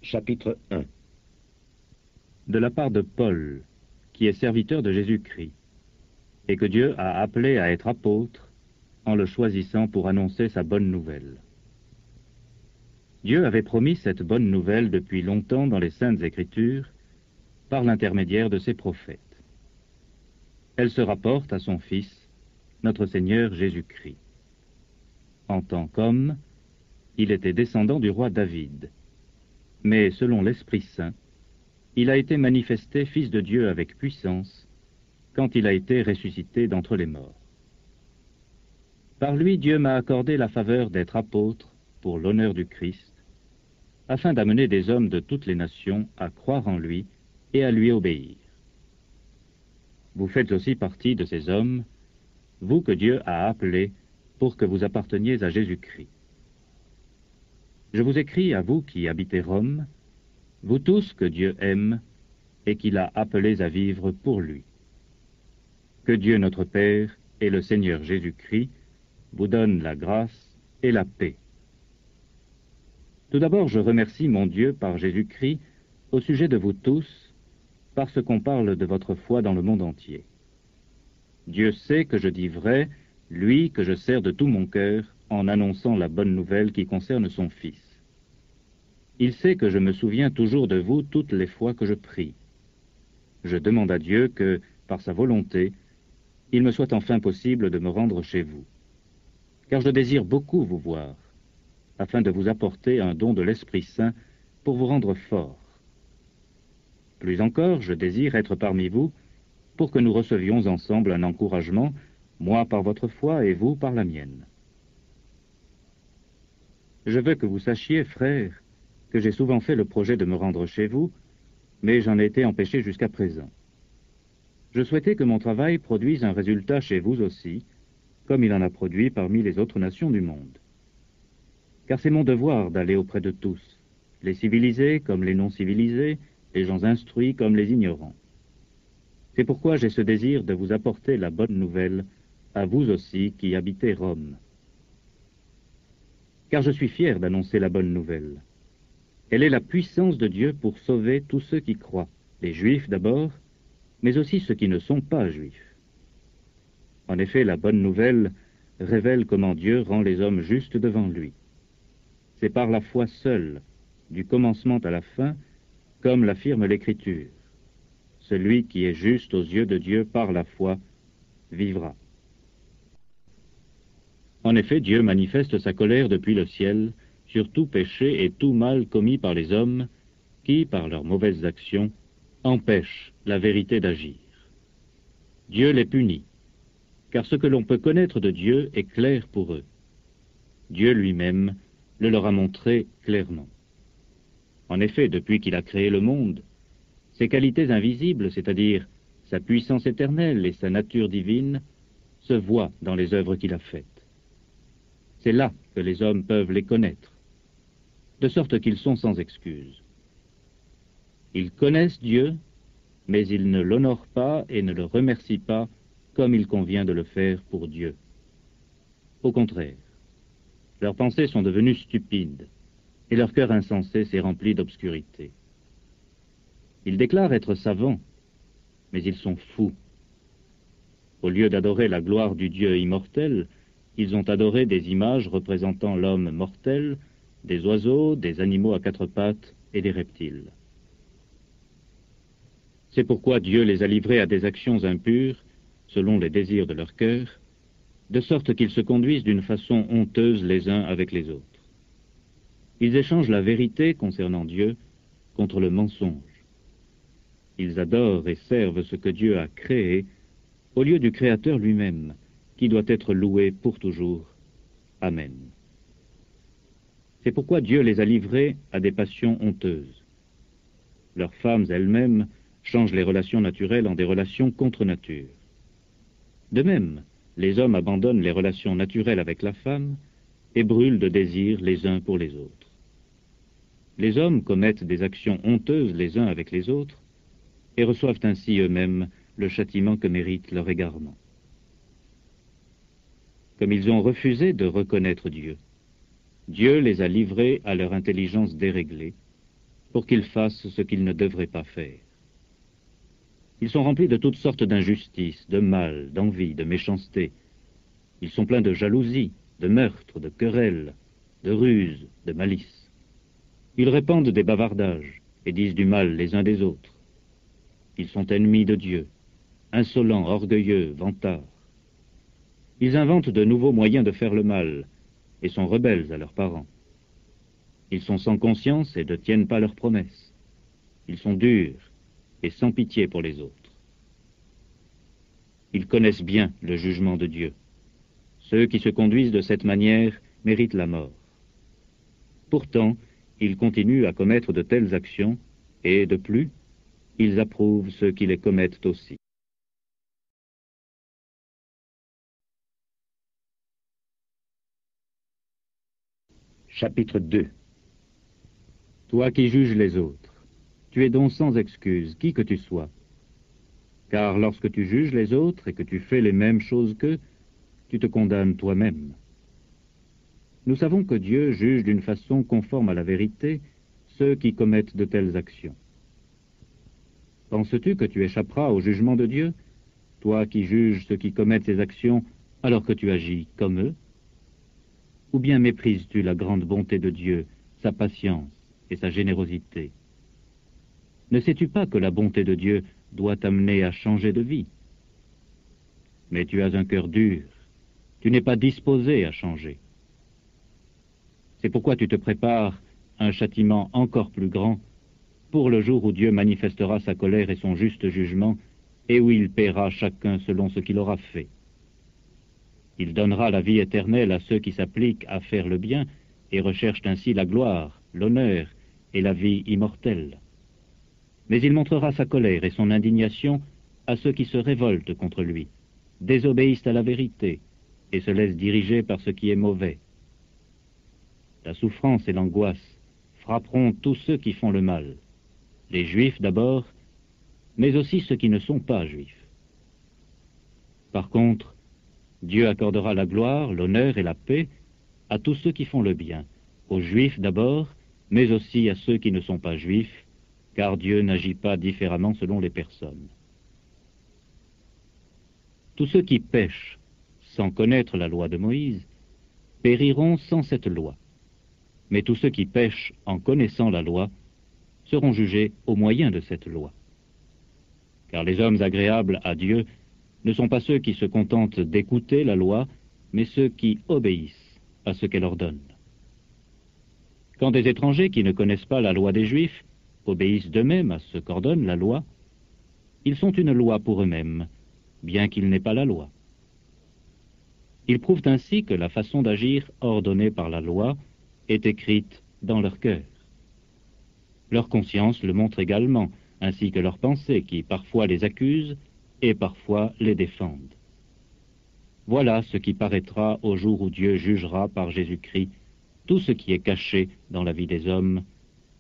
Chapitre 1. De la part de Paul, qui est serviteur de Jésus-Christ, et que Dieu a appelé à être apôtre en le choisissant pour annoncer sa bonne nouvelle. Dieu avait promis cette bonne nouvelle depuis longtemps dans les Saintes Écritures, par l'intermédiaire de ses prophètes. Elle se rapporte à son Fils, notre Seigneur Jésus-Christ. En tant qu'homme, il était descendant du roi David, mais selon l'Esprit Saint, il a été manifesté Fils de Dieu avec puissance quand il a été ressuscité d'entre les morts. Par lui, Dieu m'a accordé la faveur d'être apôtre pour l'honneur du Christ, afin d'amener des hommes de toutes les nations à croire en lui et à lui obéir. Vous faites aussi partie de ces hommes, vous que Dieu a appelés pour que vous apparteniez à Jésus-Christ. Je vous écris à vous qui habitez Rome, vous tous que Dieu aime et qu'il a appelés à vivre pour lui. Que Dieu notre Père et le Seigneur Jésus-Christ vous donnent la grâce et la paix. Tout d'abord, je remercie mon Dieu par Jésus-Christ au sujet de vous tous, parce qu'on parle de votre foi dans le monde entier. Dieu sait que je dis vrai, lui que je sers de tout mon cœur en annonçant la bonne nouvelle qui concerne son Fils. Il sait que je me souviens toujours de vous toutes les fois que je prie. Je demande à Dieu que, par sa volonté, il me soit enfin possible de me rendre chez vous. Car je désire beaucoup vous voir, afin de vous apporter un don de l'Esprit Saint pour vous rendre fort. Plus encore, je désire être parmi vous pour que nous recevions ensemble un encouragement, moi par votre foi et vous par la mienne. Je veux que vous sachiez, frères, que j'ai souvent fait le projet de me rendre chez vous, mais j'en ai été empêché jusqu'à présent. Je souhaitais que mon travail produise un résultat chez vous aussi, comme il en a produit parmi les autres nations du monde. Car c'est mon devoir d'aller auprès de tous, les civilisés comme les non-civilisés, les gens instruits comme les ignorants. C'est pourquoi j'ai ce désir de vous apporter la bonne nouvelle, à vous aussi qui habitez Rome. Car je suis fier d'annoncer la bonne nouvelle. Elle est la puissance de Dieu pour sauver tous ceux qui croient, les Juifs d'abord, mais aussi ceux qui ne sont pas Juifs. En effet, la bonne nouvelle révèle comment Dieu rend les hommes justes devant lui. C'est par la foi seule, du commencement à la fin, comme l'affirme l'Écriture. Celui qui est juste aux yeux de Dieu par la foi vivra. En effet, Dieu manifeste sa colère depuis le ciel sur tout péché et tout mal commis par les hommes qui, par leurs mauvaises actions, empêchent la vérité d'agir. Dieu les punit, car ce que l'on peut connaître de Dieu est clair pour eux. Dieu lui-même le leur a montré clairement. En effet, depuis qu'il a créé le monde, ses qualités invisibles, c'est-à-dire sa puissance éternelle et sa nature divine, se voient dans les œuvres qu'il a faites. C'est là que les hommes peuvent les connaître, de sorte qu'ils sont sans excuse. Ils connaissent Dieu, mais ils ne l'honorent pas et ne le remercient pas comme il convient de le faire pour Dieu. Au contraire, leurs pensées sont devenues stupides, et leur cœur insensé s'est rempli d'obscurité. Ils déclarent être savants, mais ils sont fous. Au lieu d'adorer la gloire du Dieu immortel, ils ont adoré des images représentant l'homme mortel, des oiseaux, des animaux à quatre pattes et des reptiles. C'est pourquoi Dieu les a livrés à des actions impures, selon les désirs de leur cœur, de sorte qu'ils se conduisent d'une façon honteuse les uns avec les autres. Ils échangent la vérité concernant Dieu contre le mensonge. Ils adorent et servent ce que Dieu a créé au lieu du Créateur lui-même, qui doit être loué pour toujours. Amen. C'est pourquoi Dieu les a livrés à des passions honteuses. Leurs femmes elles-mêmes changent les relations naturelles en des relations contre nature. De même, les hommes abandonnent les relations naturelles avec la femme et brûlent de désir les uns pour les autres. Les hommes commettent des actions honteuses les uns avec les autres et reçoivent ainsi eux-mêmes le châtiment que mérite leur égarement. Comme ils ont refusé de reconnaître Dieu, Dieu les a livrés à leur intelligence déréglée, pour qu'ils fassent ce qu'ils ne devraient pas faire. Ils sont remplis de toutes sortes d'injustices, de mal, d'envie, de méchanceté. Ils sont pleins de jalousie, de meurtre, de querelles, de ruse, de malice. Ils répandent des bavardages et disent du mal les uns des autres. Ils sont ennemis de Dieu, insolents, orgueilleux, vantards. Ils inventent de nouveaux moyens de faire le mal et sont rebelles à leurs parents. Ils sont sans conscience et ne tiennent pas leurs promesses. Ils sont durs et sans pitié pour les autres. Ils connaissent bien le jugement de Dieu. Ceux qui se conduisent de cette manière méritent la mort. Pourtant, ils continuent à commettre de telles actions, et de plus, ils approuvent ceux qui les commettent aussi. Chapitre 2. Toi qui juges les autres, tu es donc sans excuse, qui que tu sois. Car lorsque tu juges les autres et que tu fais les mêmes choses qu'eux, tu te condamnes toi-même. Nous savons que Dieu juge d'une façon conforme à la vérité ceux qui commettent de telles actions. Penses-tu que tu échapperas au jugement de Dieu, toi qui juges ceux qui commettent ces actions alors que tu agis comme eux? Ou bien méprises-tu la grande bonté de Dieu, sa patience et sa générosité? Ne sais-tu pas que la bonté de Dieu doit t'amener à changer de vie? Mais tu as un cœur dur, tu n'es pas disposé à changer. C'est pourquoi tu te prépares un châtiment encore plus grand pour le jour où Dieu manifestera sa colère et son juste jugement et où il paiera chacun selon ce qu'il aura fait. Il donnera la vie éternelle à ceux qui s'appliquent à faire le bien et recherchent ainsi la gloire, l'honneur et la vie immortelle. Mais il montrera sa colère et son indignation à ceux qui se révoltent contre lui, désobéissent à la vérité et se laissent diriger par ce qui est mauvais. La souffrance et l'angoisse frapperont tous ceux qui font le mal, les Juifs d'abord, mais aussi ceux qui ne sont pas Juifs. Par contre, Dieu accordera la gloire, l'honneur et la paix à tous ceux qui font le bien, aux Juifs d'abord, mais aussi à ceux qui ne sont pas Juifs, car Dieu n'agit pas différemment selon les personnes. Tous ceux qui pêchent sans connaître la loi de Moïse périront sans cette loi. Mais tous ceux qui pêchent en connaissant la loi seront jugés au moyen de cette loi. Car les hommes agréables à Dieu ne sont pas ceux qui se contentent d'écouter la loi, mais ceux qui obéissent à ce qu'elle ordonne. Quand des étrangers qui ne connaissent pas la loi des Juifs obéissent d'eux-mêmes à ce qu'ordonne la loi, ils sont une loi pour eux-mêmes, bien qu'ils n'aient pas la loi. Ils prouvent ainsi que la façon d'agir ordonnée par la loi est écrite dans leur cœur. Leur conscience le montre également, ainsi que leurs pensées qui parfois les accusent et parfois les défendent. Voilà ce qui paraîtra au jour où Dieu jugera par Jésus-Christ tout ce qui est caché dans la vie des hommes,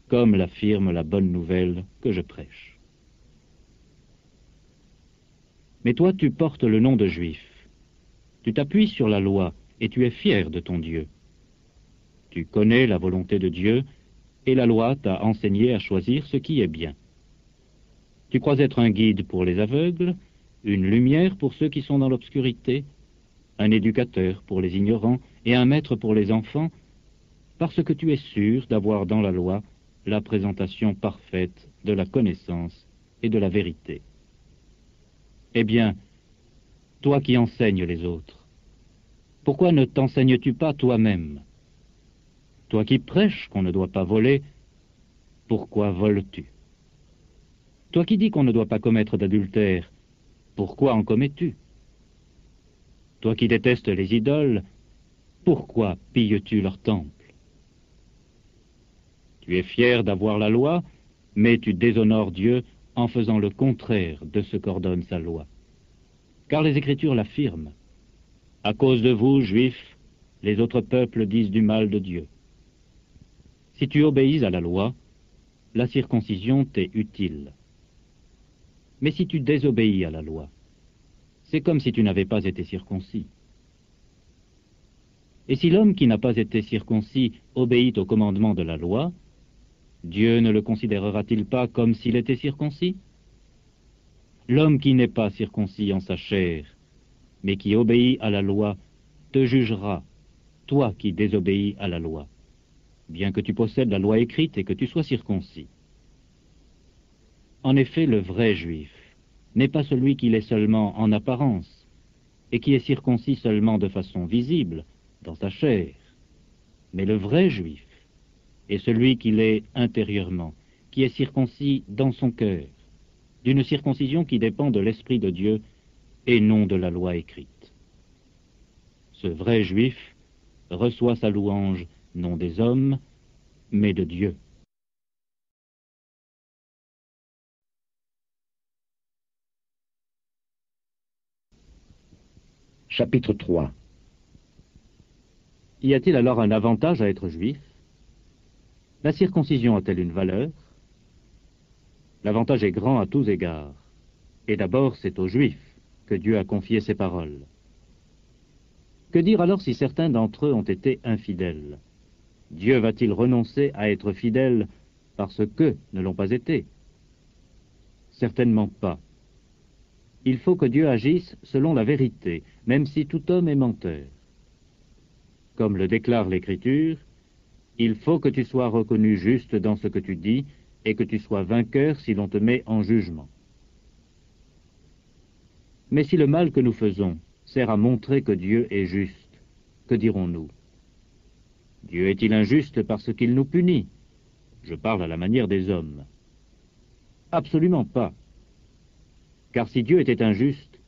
comme l'affirme la bonne nouvelle que je prêche. Mais toi, tu portes le nom de Juif. Tu t'appuies sur la loi et tu es fier de ton Dieu. Tu connais la volonté de Dieu et la loi t'a enseigné à choisir ce qui est bien. Tu crois être un guide pour les aveugles, une lumière pour ceux qui sont dans l'obscurité, un éducateur pour les ignorants et un maître pour les enfants, parce que tu es sûr d'avoir dans la loi la présentation parfaite de la connaissance et de la vérité. Eh bien, toi qui enseignes les autres, pourquoi ne t'enseignes-tu pas toi-même? Toi qui prêches qu'on ne doit pas voler, pourquoi voles-tu? Toi qui dis qu'on ne doit pas commettre d'adultère, pourquoi en commets-tu? Toi qui détestes les idoles, pourquoi pilles-tu leur temple? Tu es fier d'avoir la loi, mais tu déshonores Dieu en faisant le contraire de ce qu'ordonne sa loi. Car les Écritures l'affirment. À cause de vous, Juifs, les autres peuples disent du mal de Dieu. Si tu obéis à la loi, la circoncision t'est utile. Mais si tu désobéis à la loi, c'est comme si tu n'avais pas été circoncis. Et si l'homme qui n'a pas été circoncis obéit au commandement de la loi, Dieu ne le considérera-t-il pas comme s'il était circoncis? L'homme qui n'est pas circoncis en sa chair, mais qui obéit à la loi, te jugera, toi qui désobéis à la loi, bien que tu possèdes la loi écrite et que tu sois circoncis. En effet, le vrai juif n'est pas celui qui l'est seulement en apparence, et qui est circoncis seulement de façon visible, dans sa chair, mais le vrai juif est celui qui l'est intérieurement, qui est circoncis dans son cœur, d'une circoncision qui dépend de l'Esprit de Dieu et non de la loi écrite. Ce vrai juif reçoit sa louange non des hommes, mais de Dieu. Chapitre 3. Y a-t-il alors un avantage à être juif? La circoncision a-t-elle une valeur? L'avantage est grand à tous égards. Et d'abord, c'est aux Juifs que Dieu a confié ses paroles. Que dire alors si certains d'entre eux ont été infidèles? Dieu va-t-il renoncer à être fidèle parce qu'eux ne l'ont pas été? Certainement pas. Il faut que Dieu agisse selon la vérité, même si tout homme est menteur. Comme le déclare l'Écriture, il faut que tu sois reconnu juste dans ce que tu dis et que tu sois vainqueur si l'on te met en jugement. Mais si le mal que nous faisons sert à montrer que Dieu est juste, que dirons-nous? Dieu est-il injuste parce qu'il nous punit? Je parle à la manière des hommes. Absolument pas. Car si Dieu était injuste,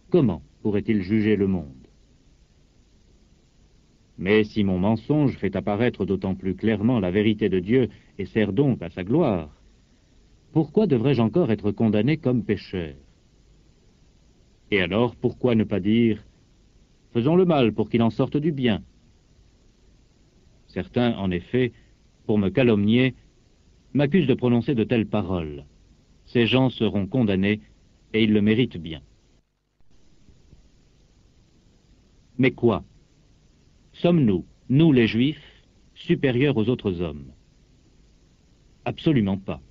comment pourrait-il juger le monde? Mais si mon mensonge fait apparaître d'autant plus clairement la vérité de Dieu et sert donc à sa gloire, pourquoi devrais-je encore être condamné comme pécheur? Et alors, pourquoi ne pas dire « Faisons le mal pour qu'il en sorte du bien ». Certains, en effet, pour me calomnier, m'accusent de prononcer de telles paroles. Ces gens seront condamnés, et ils le méritent bien. Mais quoi? Sommes-nous, nous les Juifs, supérieurs aux autres hommes? Absolument pas.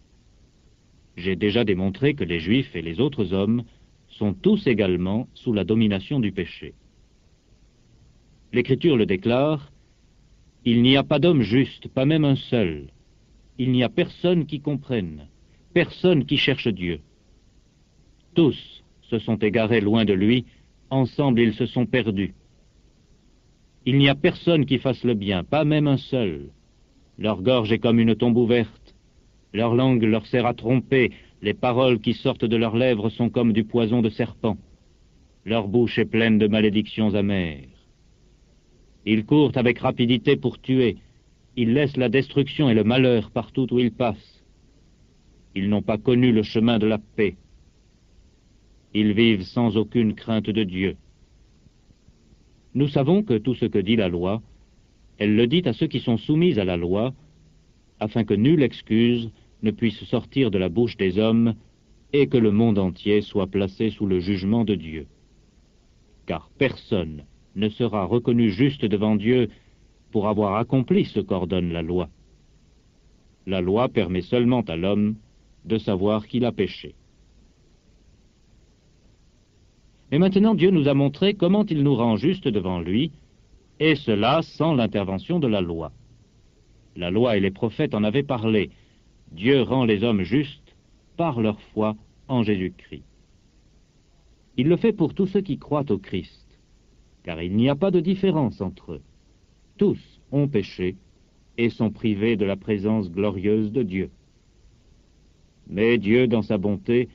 J'ai déjà démontré que les Juifs et les autres hommes sont tous également sous la domination du péché. L'Écriture le déclare, « Il n'y a pas d'homme juste, pas même un seul. Il n'y a personne qui comprenne, personne qui cherche Dieu. Tous se sont égarés loin de lui, ensemble ils se sont perdus. Il n'y a personne qui fasse le bien, pas même un seul. Leur gorge est comme une tombe ouverte. Leur langue leur sert à tromper. Les paroles qui sortent de leurs lèvres sont comme du poison de serpent. Leur bouche est pleine de malédictions amères. Ils courent avec rapidité pour tuer. Ils laissent la destruction et le malheur partout où ils passent. Ils n'ont pas connu le chemin de la paix. Ils vivent sans aucune crainte de Dieu. Nous savons que tout ce que dit la loi, elle le dit à ceux qui sont soumis à la loi, afin que nulle excuse ne puisse sortir de la bouche des hommes et que le monde entier soit placé sous le jugement de Dieu. Car personne ne sera reconnu juste devant Dieu pour avoir accompli ce qu'ordonne la loi. La loi permet seulement à l'homme de savoir qu'il a péché. Mais maintenant Dieu nous a montré comment il nous rend justes devant lui, et cela sans l'intervention de la loi. La loi et les prophètes en avaient parlé. Dieu rend les hommes justes par leur foi en Jésus-Christ. Il le fait pour tous ceux qui croient au Christ, car il n'y a pas de différence entre eux. Tous ont péché et sont privés de la présence glorieuse de Dieu. Mais Dieu, dans sa bonté,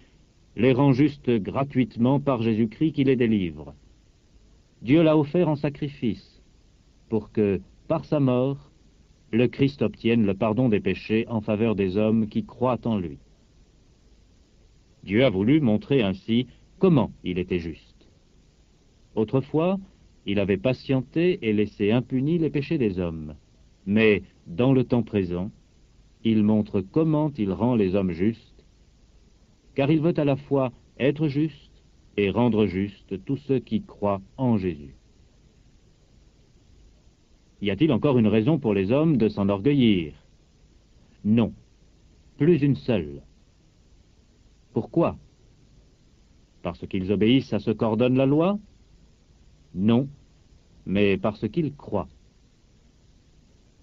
les rend justes gratuitement par Jésus-Christ qui les délivre. Dieu l'a offert en sacrifice, pour que, par sa mort, le Christ obtienne le pardon des péchés en faveur des hommes qui croient en lui. Dieu a voulu montrer ainsi comment il était juste. Autrefois, il avait patienté et laissé impunis les péchés des hommes. Mais, dans le temps présent, il montre comment il rend les hommes justes, car il veut à la fois être juste et rendre juste tous ceux qui croient en Jésus. Y a-t-il encore une raison pour les hommes de s'enorgueillir? Non, plus une seule. Pourquoi? Parce qu'ils obéissent à ce qu'ordonne la loi? Non, mais parce qu'ils croient.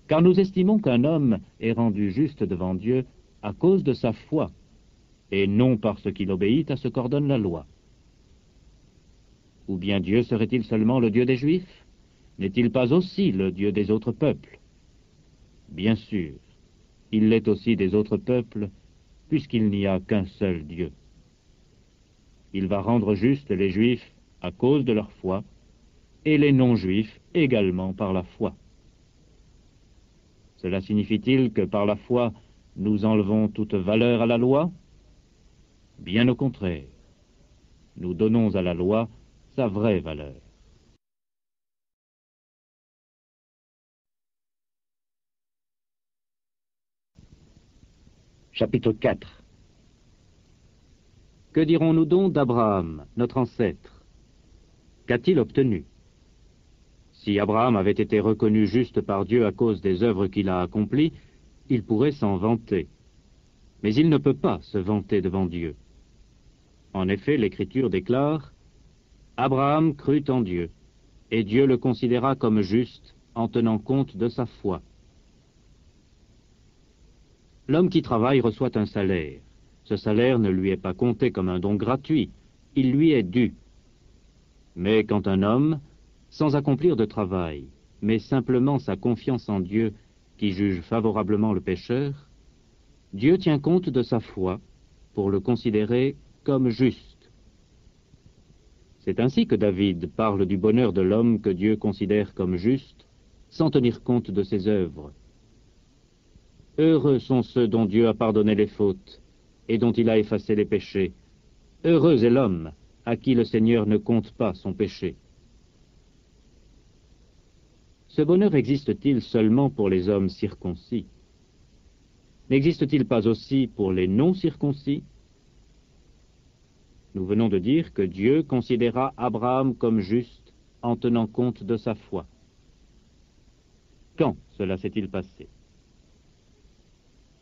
Car nous estimons qu'un homme est rendu juste devant Dieu à cause de sa foi, et non parce qu'il obéit à ce qu'ordonne la loi. Ou bien Dieu serait-il seulement le Dieu des Juifs? N'est-il pas aussi le Dieu des autres peuples? Bien sûr, il l'est aussi des autres peuples, puisqu'il n'y a qu'un seul Dieu. Il va rendre justes les Juifs à cause de leur foi, et les non-Juifs également par la foi. Cela signifie-t-il que par la foi, nous enlevons toute valeur à la loi? Bien au contraire. Nous donnons à la loi sa vraie valeur. Chapitre 4. Que dirons-nous donc d'Abraham, notre ancêtre? Qu'a-t-il obtenu? Si Abraham avait été reconnu juste par Dieu à cause des œuvres qu'il a accomplies, il pourrait s'en vanter. Mais il ne peut pas se vanter devant Dieu. En effet, l'Écriture déclare « Abraham crut en Dieu, et Dieu le considéra comme juste en tenant compte de sa foi. » L'homme qui travaille reçoit un salaire. Ce salaire ne lui est pas compté comme un don gratuit, il lui est dû. Mais quand un homme, sans accomplir de travail, met simplement sa confiance en Dieu qui juge favorablement le pécheur, Dieu tient compte de sa foi pour le considérer comme juste. C'est ainsi que David parle du bonheur de l'homme que Dieu considère comme juste, sans tenir compte de ses œuvres. Heureux sont ceux dont Dieu a pardonné les fautes et dont il a effacé les péchés. Heureux est l'homme à qui le Seigneur ne compte pas son péché. Ce bonheur existe-t-il seulement pour les hommes circoncis? N'existe-t-il pas aussi pour les non-circoncis? Nous venons de dire que Dieu considéra Abraham comme juste en tenant compte de sa foi. Quand cela s'est-il passé?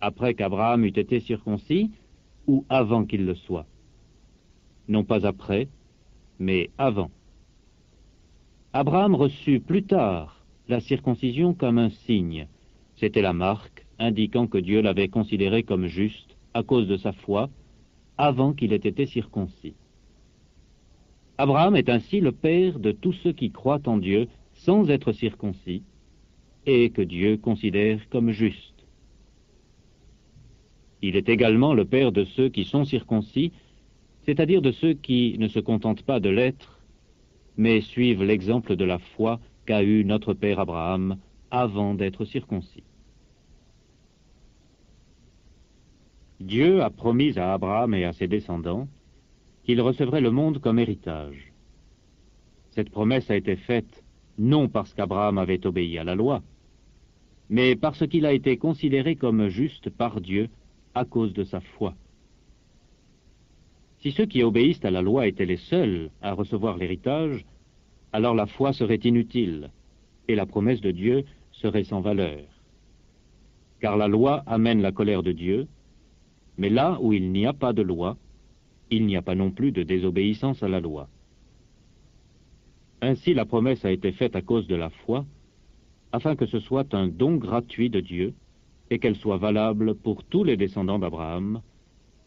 Après qu'Abraham eût été circoncis ou avant qu'il le soit? Non pas après, mais avant. Abraham reçut plus tard la circoncision comme un signe. C'était la marque indiquant que Dieu l'avait considéré comme juste à cause de sa foi avant qu'il ait été circoncis. Abraham est ainsi le père de tous ceux qui croient en Dieu sans être circoncis et que Dieu considère comme justes. Il est également le père de ceux qui sont circoncis, c'est-à-dire de ceux qui ne se contentent pas de l'être, mais suivent l'exemple de la foi qu'a eu notre père Abraham avant d'être circoncis. Dieu a promis à Abraham et à ses descendants qu'il recevrait le monde comme héritage. Cette promesse a été faite non parce qu'Abraham avait obéi à la loi, mais parce qu'il a été considéré comme juste par Dieu à cause de sa foi. Si ceux qui obéissent à la loi étaient les seuls à recevoir l'héritage, alors la foi serait inutile et la promesse de Dieu serait sans valeur. Car la loi amène la colère de Dieu, mais là où il n'y a pas de loi, il n'y a pas non plus de désobéissance à la loi. Ainsi la promesse a été faite à cause de la foi, afin que ce soit un don gratuit de Dieu et qu'elle soit valable pour tous les descendants d'Abraham,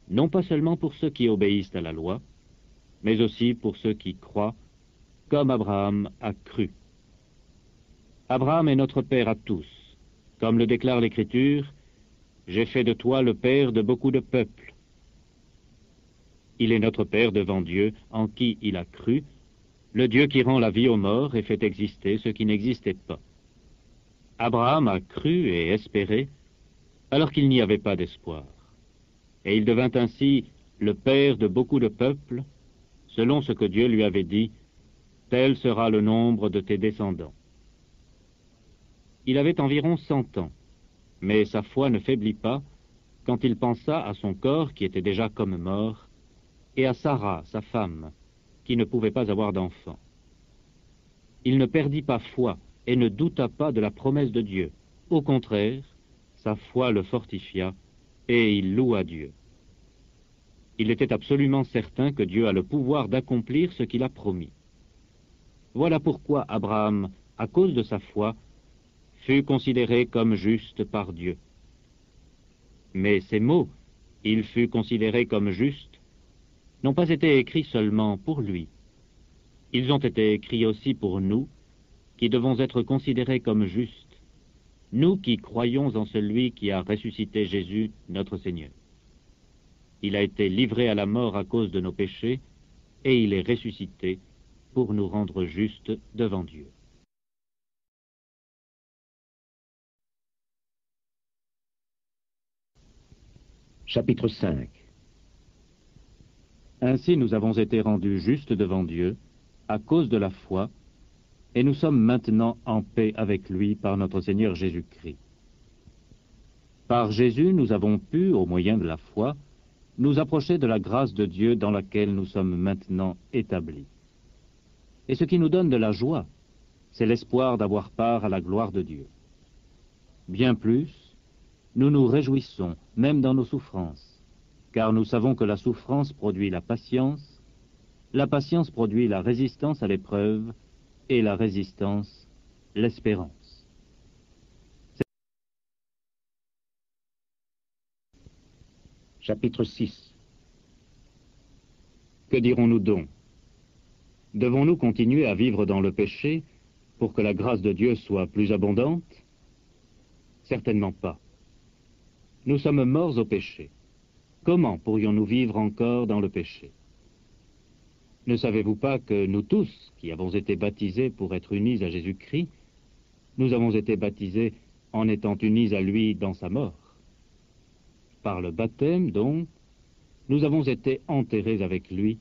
non pas seulement pour ceux qui obéissent à la loi, mais aussi pour ceux qui croient, comme Abraham a cru. Abraham est notre père à tous. Comme le déclare l'Écriture, « J'ai fait de toi le père de beaucoup de peuples ». Il est notre père devant Dieu, en qui il a cru, le Dieu qui rend la vie aux morts et fait exister ce qui n'existait pas. Abraham a cru et espéré, alors qu'il n'y avait pas d'espoir. Et il devint ainsi le père de beaucoup de peuples, selon ce que Dieu lui avait dit, « Tel sera le nombre de tes descendants ». Il avait environ 100 ans, mais sa foi ne faiblit pas quand il pensa à son corps qui était déjà comme mort, et à Sarah, sa femme, qui ne pouvait pas avoir d'enfant. Il ne perdit pas foi et ne douta pas de la promesse de Dieu. Au contraire, sa foi le fortifia et il loua Dieu. Il était absolument certain que Dieu a le pouvoir d'accomplir ce qu'il a promis. Voilà pourquoi Abraham, à cause de sa foi, fut considéré comme juste par Dieu. Mais ces mots, il fut considéré comme juste, n'ont pas été écrits seulement pour lui. Ils ont été écrits aussi pour nous, qui devons être considérés comme justes, nous qui croyons en celui qui a ressuscité Jésus, notre Seigneur. Il a été livré à la mort à cause de nos péchés, et il est ressuscité pour nous rendre justes devant Dieu. Chapitre 5. Ainsi nous avons été rendus justes devant Dieu, à cause de la foi, et nous sommes maintenant en paix avec lui par notre Seigneur Jésus-Christ. Par Jésus, nous avons pu, au moyen de la foi, nous approcher de la grâce de Dieu dans laquelle nous sommes maintenant établis. Et ce qui nous donne de la joie, c'est l'espoir d'avoir part à la gloire de Dieu. Bien plus, nous nous réjouissons, même dans nos souffrances, car nous savons que la souffrance produit la patience produit la résistance à l'épreuve, et la résistance, l'espérance. Chapitre 6. Que dirons-nous donc? Devons-nous continuer à vivre dans le péché pour que la grâce de Dieu soit plus abondante? Certainement pas. Nous sommes morts au péché. Comment pourrions-nous vivre encore dans le péché? Ne savez-vous pas que nous tous, qui avons été baptisés pour être unis à Jésus-Christ, nous avons été baptisés en étant unis à lui dans sa mort? Par le baptême, donc, nous avons été enterrés avec lui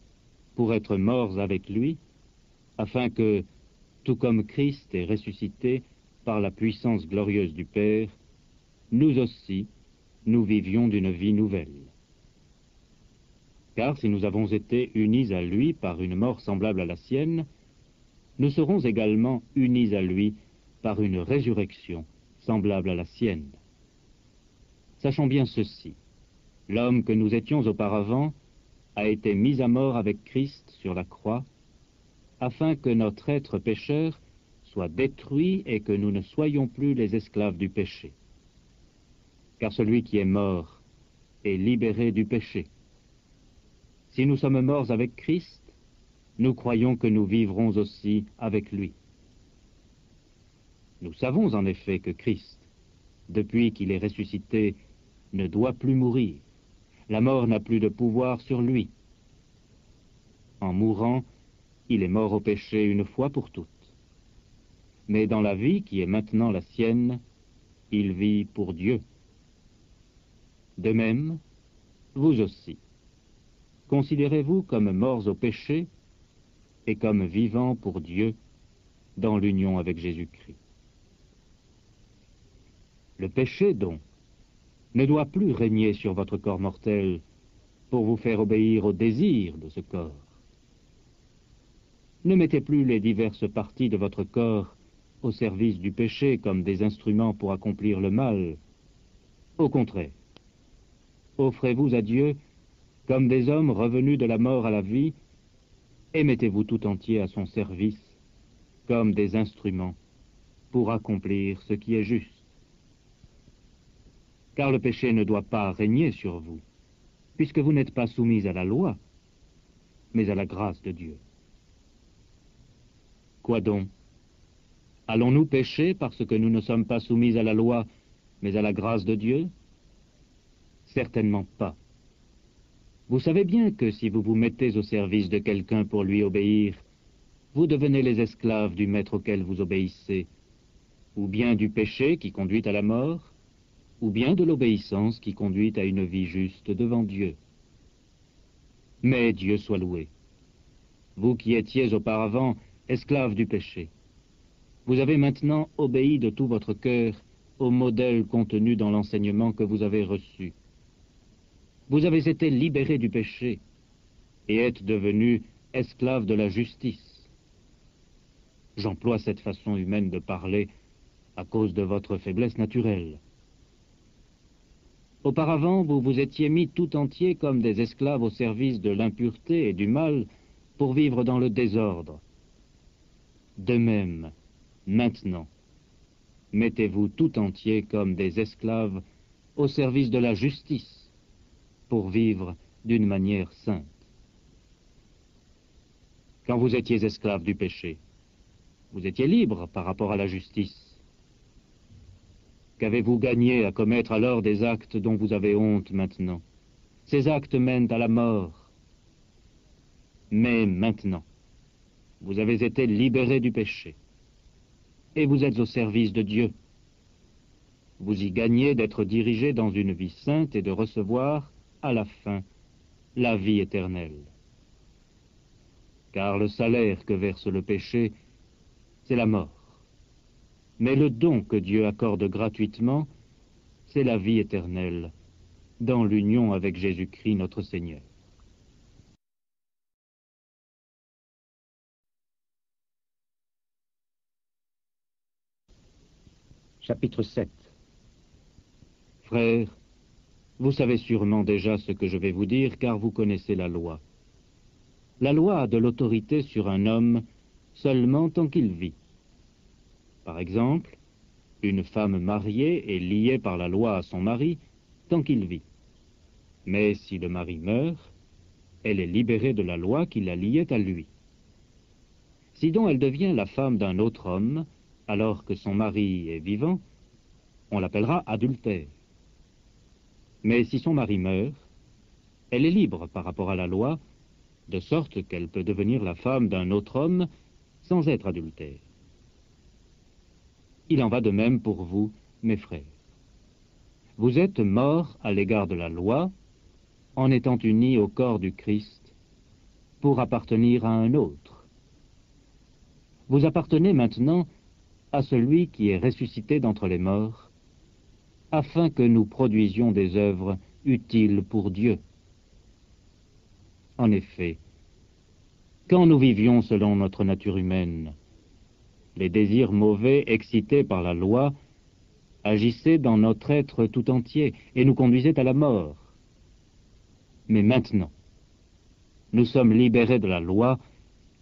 pour être morts avec lui, afin que, tout comme Christ est ressuscité par la puissance glorieuse du Père, nous aussi, nous vivions d'une vie nouvelle. Car si nous avons été unis à lui par une mort semblable à la sienne, nous serons également unis à lui par une résurrection semblable à la sienne. Sachons bien ceci, l'homme que nous étions auparavant a été mis à mort avec Christ sur la croix, afin que notre être pécheur soit détruit et que nous ne soyons plus les esclaves du péché. Car celui qui est mort est libéré du péché. Si nous sommes morts avec Christ, nous croyons que nous vivrons aussi avec lui. Nous savons en effet que Christ, depuis qu'il est ressuscité, ne doit plus mourir. La mort n'a plus de pouvoir sur lui. En mourant, il est mort au péché une fois pour toutes. Mais dans la vie qui est maintenant la sienne, il vit pour Dieu. De même, vous aussi. Considérez-vous comme morts au péché et comme vivants pour Dieu dans l'union avec Jésus-Christ. Le péché, donc, ne doit plus régner sur votre corps mortel pour vous faire obéir aux désirs de ce corps. Ne mettez plus les diverses parties de votre corps au service du péché comme des instruments pour accomplir le mal. Au contraire, offrez-vous à Dieu comme des hommes revenus de la mort à la vie, et mettez-vous tout entier à son service, comme des instruments, pour accomplir ce qui est juste. Car le péché ne doit pas régner sur vous, puisque vous n'êtes pas soumis à la loi, mais à la grâce de Dieu. Quoi donc? Allons-nous pécher parce que nous ne sommes pas soumis à la loi, mais à la grâce de Dieu? Certainement pas. Vous savez bien que si vous vous mettez au service de quelqu'un pour lui obéir, vous devenez les esclaves du maître auquel vous obéissez, ou bien du péché qui conduit à la mort, ou bien de l'obéissance qui conduit à une vie juste devant Dieu. Mais Dieu soit loué. Vous qui étiez auparavant esclaves du péché, vous avez maintenant obéi de tout votre cœur au modèle contenu dans l'enseignement que vous avez reçu. Vous avez été libérés du péché et êtes devenus esclaves de la justice. J'emploie cette façon humaine de parler à cause de votre faiblesse naturelle. Auparavant, vous vous étiez mis tout entier comme des esclaves au service de l'impureté et du mal pour vivre dans le désordre. De même, maintenant, mettez-vous tout entier comme des esclaves au service de la justice pour vivre d'une manière sainte. Quand vous étiez esclaves du péché, vous étiez libres par rapport à la justice. Qu'avez-vous gagné à commettre alors des actes dont vous avez honte maintenant? Ces actes mènent à la mort. Mais maintenant, vous avez été libérés du péché et vous êtes au service de Dieu. Vous y gagnez d'être dirigés dans une vie sainte et de recevoir, à la fin, la vie éternelle. Car le salaire que verse le péché, c'est la mort. Mais le don que Dieu accorde gratuitement, c'est la vie éternelle, dans l'union avec Jésus-Christ notre Seigneur. Chapitre 7. Frères, vous savez sûrement déjà ce que je vais vous dire, car vous connaissez la loi. La loi a de l'autorité sur un homme seulement tant qu'il vit. Par exemple, une femme mariée est liée par la loi à son mari tant qu'il vit. Mais si le mari meurt, elle est libérée de la loi qui la liait à lui. Si donc elle devient la femme d'un autre homme, alors que son mari est vivant, on l'appellera adultère. Mais si son mari meurt, elle est libre par rapport à la loi, de sorte qu'elle peut devenir la femme d'un autre homme sans être adultère. Il en va de même pour vous, mes frères. Vous êtes morts à l'égard de la loi, en étant unis au corps du Christ, pour appartenir à un autre. Vous appartenez maintenant à celui qui est ressuscité d'entre les morts, afin que nous produisions des œuvres utiles pour Dieu. En effet, quand nous vivions selon notre nature humaine, les désirs mauvais excités par la loi agissaient dans notre être tout entier et nous conduisaient à la mort. Mais maintenant, nous sommes libérés de la loi,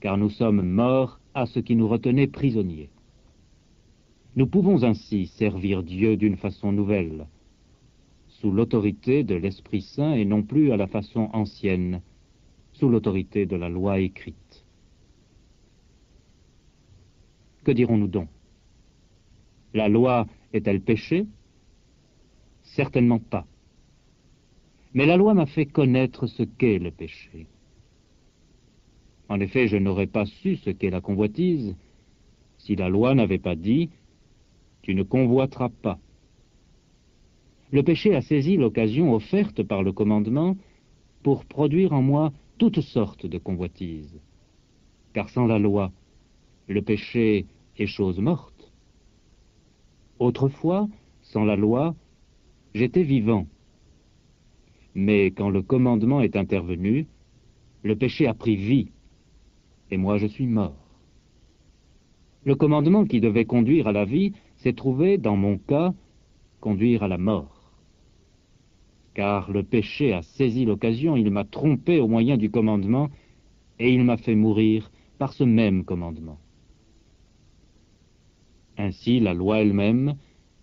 car nous sommes morts à ce qui nous retenait prisonniers. Nous pouvons ainsi servir Dieu d'une façon nouvelle, sous l'autorité de l'Esprit Saint et non plus à la façon ancienne, sous l'autorité de la loi écrite. Que dirons-nous donc? La loi est-elle péché? Certainement pas. Mais la loi m'a fait connaître ce qu'est le péché. En effet, je n'aurais pas su ce qu'est la convoitise si la loi n'avait pas dit « Tu ne convoiteras pas ». Le péché a saisi l'occasion offerte par le commandement pour produire en moi toutes sortes de convoitises. Car sans la loi, le péché est chose morte. Autrefois, sans la loi, j'étais vivant. Mais quand le commandement est intervenu, le péché a pris vie, et moi je suis mort. Le commandement qui devait conduire à la vie s'est trouvé, dans mon cas, conduire à la mort. Car le péché a saisi l'occasion, il m'a trompé au moyen du commandement, et il m'a fait mourir par ce même commandement. Ainsi, la loi elle-même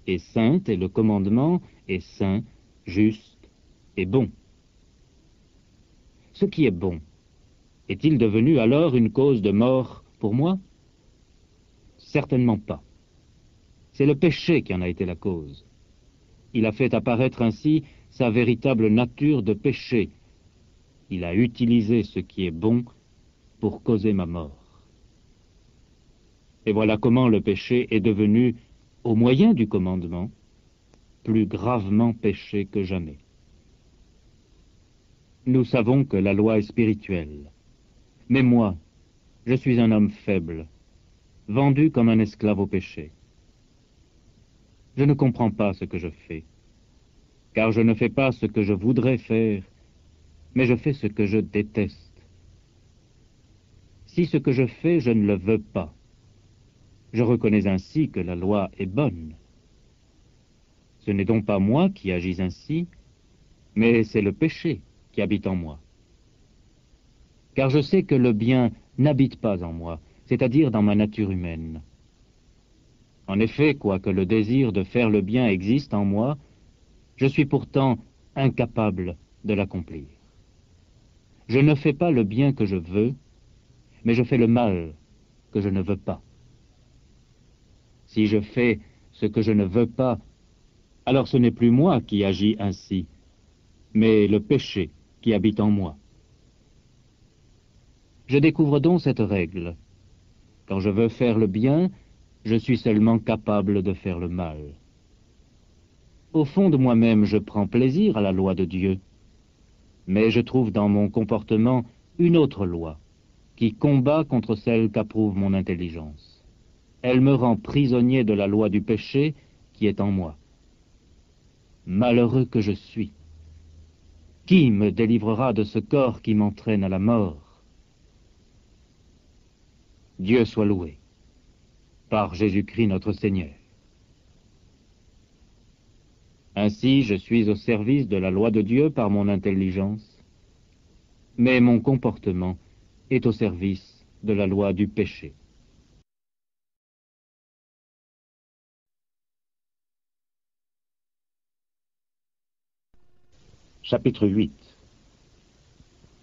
est sainte et le commandement est saint, juste et bon. Ce qui est bon, est-il devenu alors une cause de mort pour moi? Certainement pas. C'est le péché qui en a été la cause. Il a fait apparaître ainsi sa véritable nature de péché. Il a utilisé ce qui est bon pour causer ma mort. Et voilà comment le péché est devenu, au moyen du commandement, plus gravement péché que jamais. Nous savons que la loi est spirituelle. Mais moi, je suis un homme faible, vendu comme un esclave au péché. Je ne comprends pas ce que je fais, car je ne fais pas ce que je voudrais faire, mais je fais ce que je déteste. Si ce que je fais, je ne le veux pas, je reconnais ainsi que la loi est bonne. Ce n'est donc pas moi qui agis ainsi, mais c'est le péché qui habite en moi. Car je sais que le bien n'habite pas en moi, c'est-à-dire dans ma nature humaine. En effet, quoique le désir de faire le bien existe en moi, je suis pourtant incapable de l'accomplir. Je ne fais pas le bien que je veux, mais je fais le mal que je ne veux pas. Si je fais ce que je ne veux pas, alors ce n'est plus moi qui agis ainsi, mais le péché qui habite en moi. Je découvre donc cette règle. Quand je veux faire le bien, je suis seulement capable de faire le mal. Au fond de moi-même, je prends plaisir à la loi de Dieu, mais je trouve dans mon comportement une autre loi, qui combat contre celle qu'approuve mon intelligence. Elle me rend prisonnier de la loi du péché qui est en moi. Malheureux que je suis! Qui me délivrera de ce corps qui m'entraîne à la mort? Dieu soit loué, par Jésus-Christ notre Seigneur. Ainsi, je suis au service de la loi de Dieu par mon intelligence, mais mon comportement est au service de la loi du péché. Chapitre 8.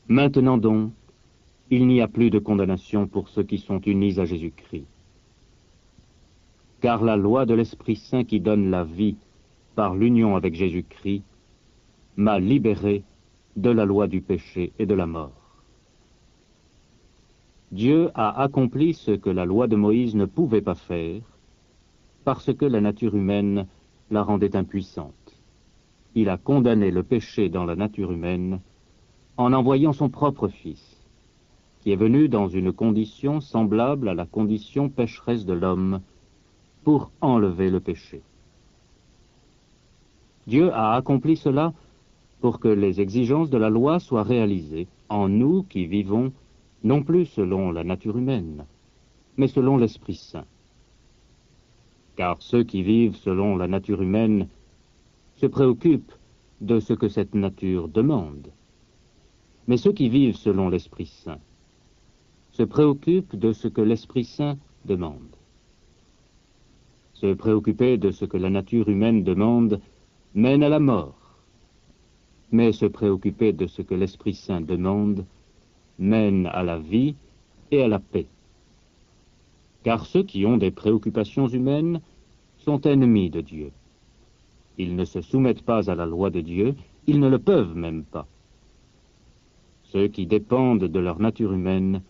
Maintenant donc, il n'y a plus de condamnation pour ceux qui sont unis à Jésus-Christ. Car la loi de l'Esprit Saint qui donne la vie par l'union avec Jésus-Christ m'a libéré de la loi du péché et de la mort. Dieu a accompli ce que la loi de Moïse ne pouvait pas faire, parce que la nature humaine la rendait impuissante. Il a condamné le péché dans la nature humaine en envoyant son propre Fils, qui est venu dans une condition semblable à la condition pécheresse de l'homme, pour enlever le péché. Dieu a accompli cela pour que les exigences de la loi soient réalisées en nous qui vivons non plus selon la nature humaine, mais selon l'Esprit Saint. Car ceux qui vivent selon la nature humaine se préoccupent de ce que cette nature demande. Mais ceux qui vivent selon l'Esprit Saint se préoccupent de ce que l'Esprit Saint demande. Se préoccuper de ce que la nature humaine demande mène à la mort, mais se préoccuper de ce que l'Esprit Saint demande mène à la vie et à la paix. Car ceux qui ont des préoccupations humaines sont ennemis de Dieu. Ils ne se soumettent pas à la loi de Dieu, ils ne le peuvent même pas. Ceux qui dépendent de leur nature humaine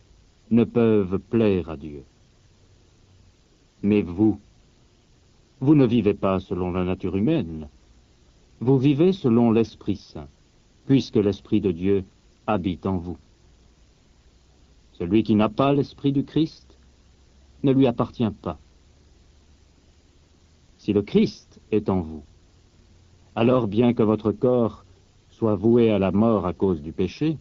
ne peuvent plaire à Dieu. Mais vous ne vivez pas selon la nature humaine, vous vivez selon l'Esprit Saint, puisque l'Esprit de Dieu habite en vous. Celui qui n'a pas l'Esprit du Christ ne lui appartient pas. Si le Christ est en vous, alors bien que votre corps soit voué à la mort à cause du péché,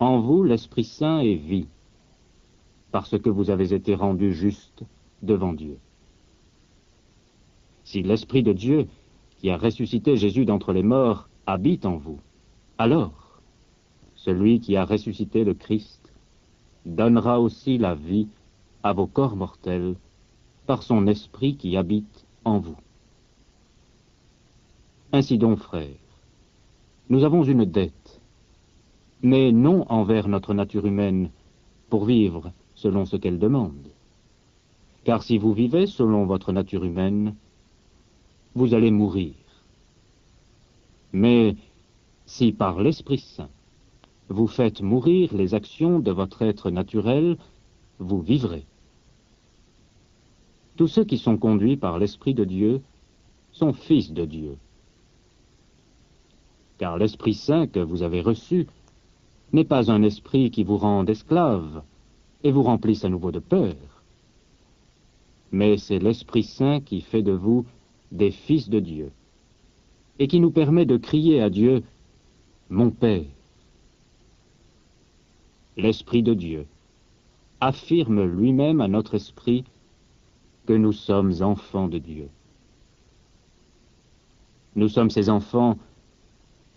en vous l'Esprit Saint est vie, parce que vous avez été rendus justes devant Dieu. Si l'Esprit de Dieu, qui a ressuscité Jésus d'entre les morts, habite en vous, alors celui qui a ressuscité le Christ donnera aussi la vie à vos corps mortels par son Esprit qui habite en vous. Ainsi donc, frères, nous avons une dette, mais non envers notre nature humaine, pour vivre selon ce qu'elle demande. Car si vous vivez selon votre nature humaine, vous allez mourir. Mais si par l'Esprit Saint, vous faites mourir les actions de votre être naturel, vous vivrez. Tous ceux qui sont conduits par l'Esprit de Dieu sont fils de Dieu. Car l'Esprit Saint que vous avez reçu n'est pas un esprit qui vous rende esclave et vous remplisse à nouveau de peur, mais c'est l'Esprit Saint qui fait de vous des fils de Dieu et qui nous permet de crier à Dieu « Mon Père ». L'Esprit de Dieu affirme lui-même à notre esprit que nous sommes enfants de Dieu. Nous sommes ses enfants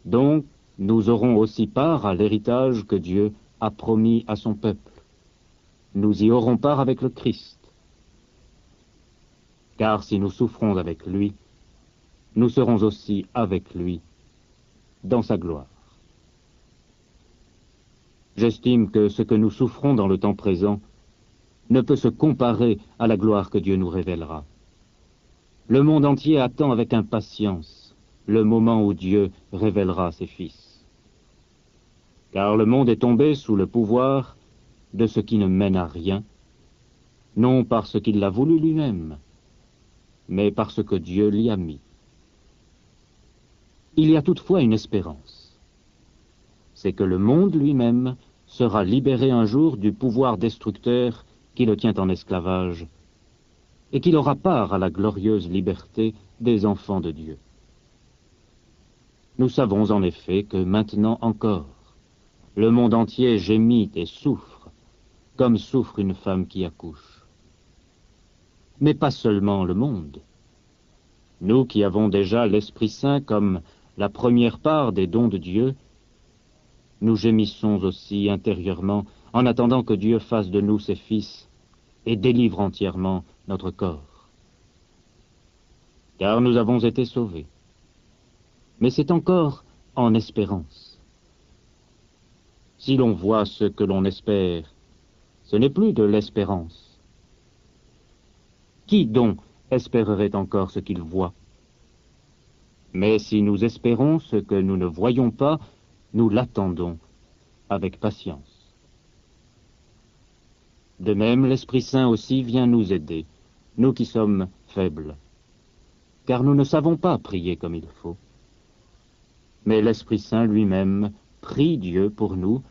Donc, nous aurons aussi part à l'héritage que Dieu a promis à son peuple. Nous y aurons part avec le Christ. Car si nous souffrons avec lui, nous serons aussi avec lui dans sa gloire. J'estime que ce que nous souffrons dans le temps présent ne peut se comparer à la gloire que Dieu nous révélera. Le monde entier attend avec impatience le moment où Dieu révélera ses fils. Car le monde est tombé sous le pouvoir de ce qui ne mène à rien, non parce qu'il l'a voulu lui-même, mais parce que Dieu l'y a mis. Il y a toutefois une espérance, c'est que le monde lui-même sera libéré un jour du pouvoir destructeur qui le tient en esclavage, et qu'il aura part à la glorieuse liberté des enfants de Dieu. Nous savons en effet que maintenant encore, le monde entier gémit et souffre, comme souffre une femme qui accouche. Mais pas seulement le monde. Nous qui avons déjà l'Esprit Saint comme la première part des dons de Dieu, nous gémissons aussi intérieurement en attendant que Dieu fasse de nous ses fils et délivre entièrement notre corps. Car nous avons été sauvés. Mais c'est encore en espérance. Si l'on voit ce que l'on espère, ce n'est plus de l'espérance. Qui donc espérerait encore ce qu'il voit? Mais si nous espérons ce que nous ne voyons pas, nous l'attendons avec patience. De même, l'Esprit Saint aussi vient nous aider, nous qui sommes faibles, car nous ne savons pas prier comme il faut. Mais l'Esprit Saint lui-même prie Dieu pour nous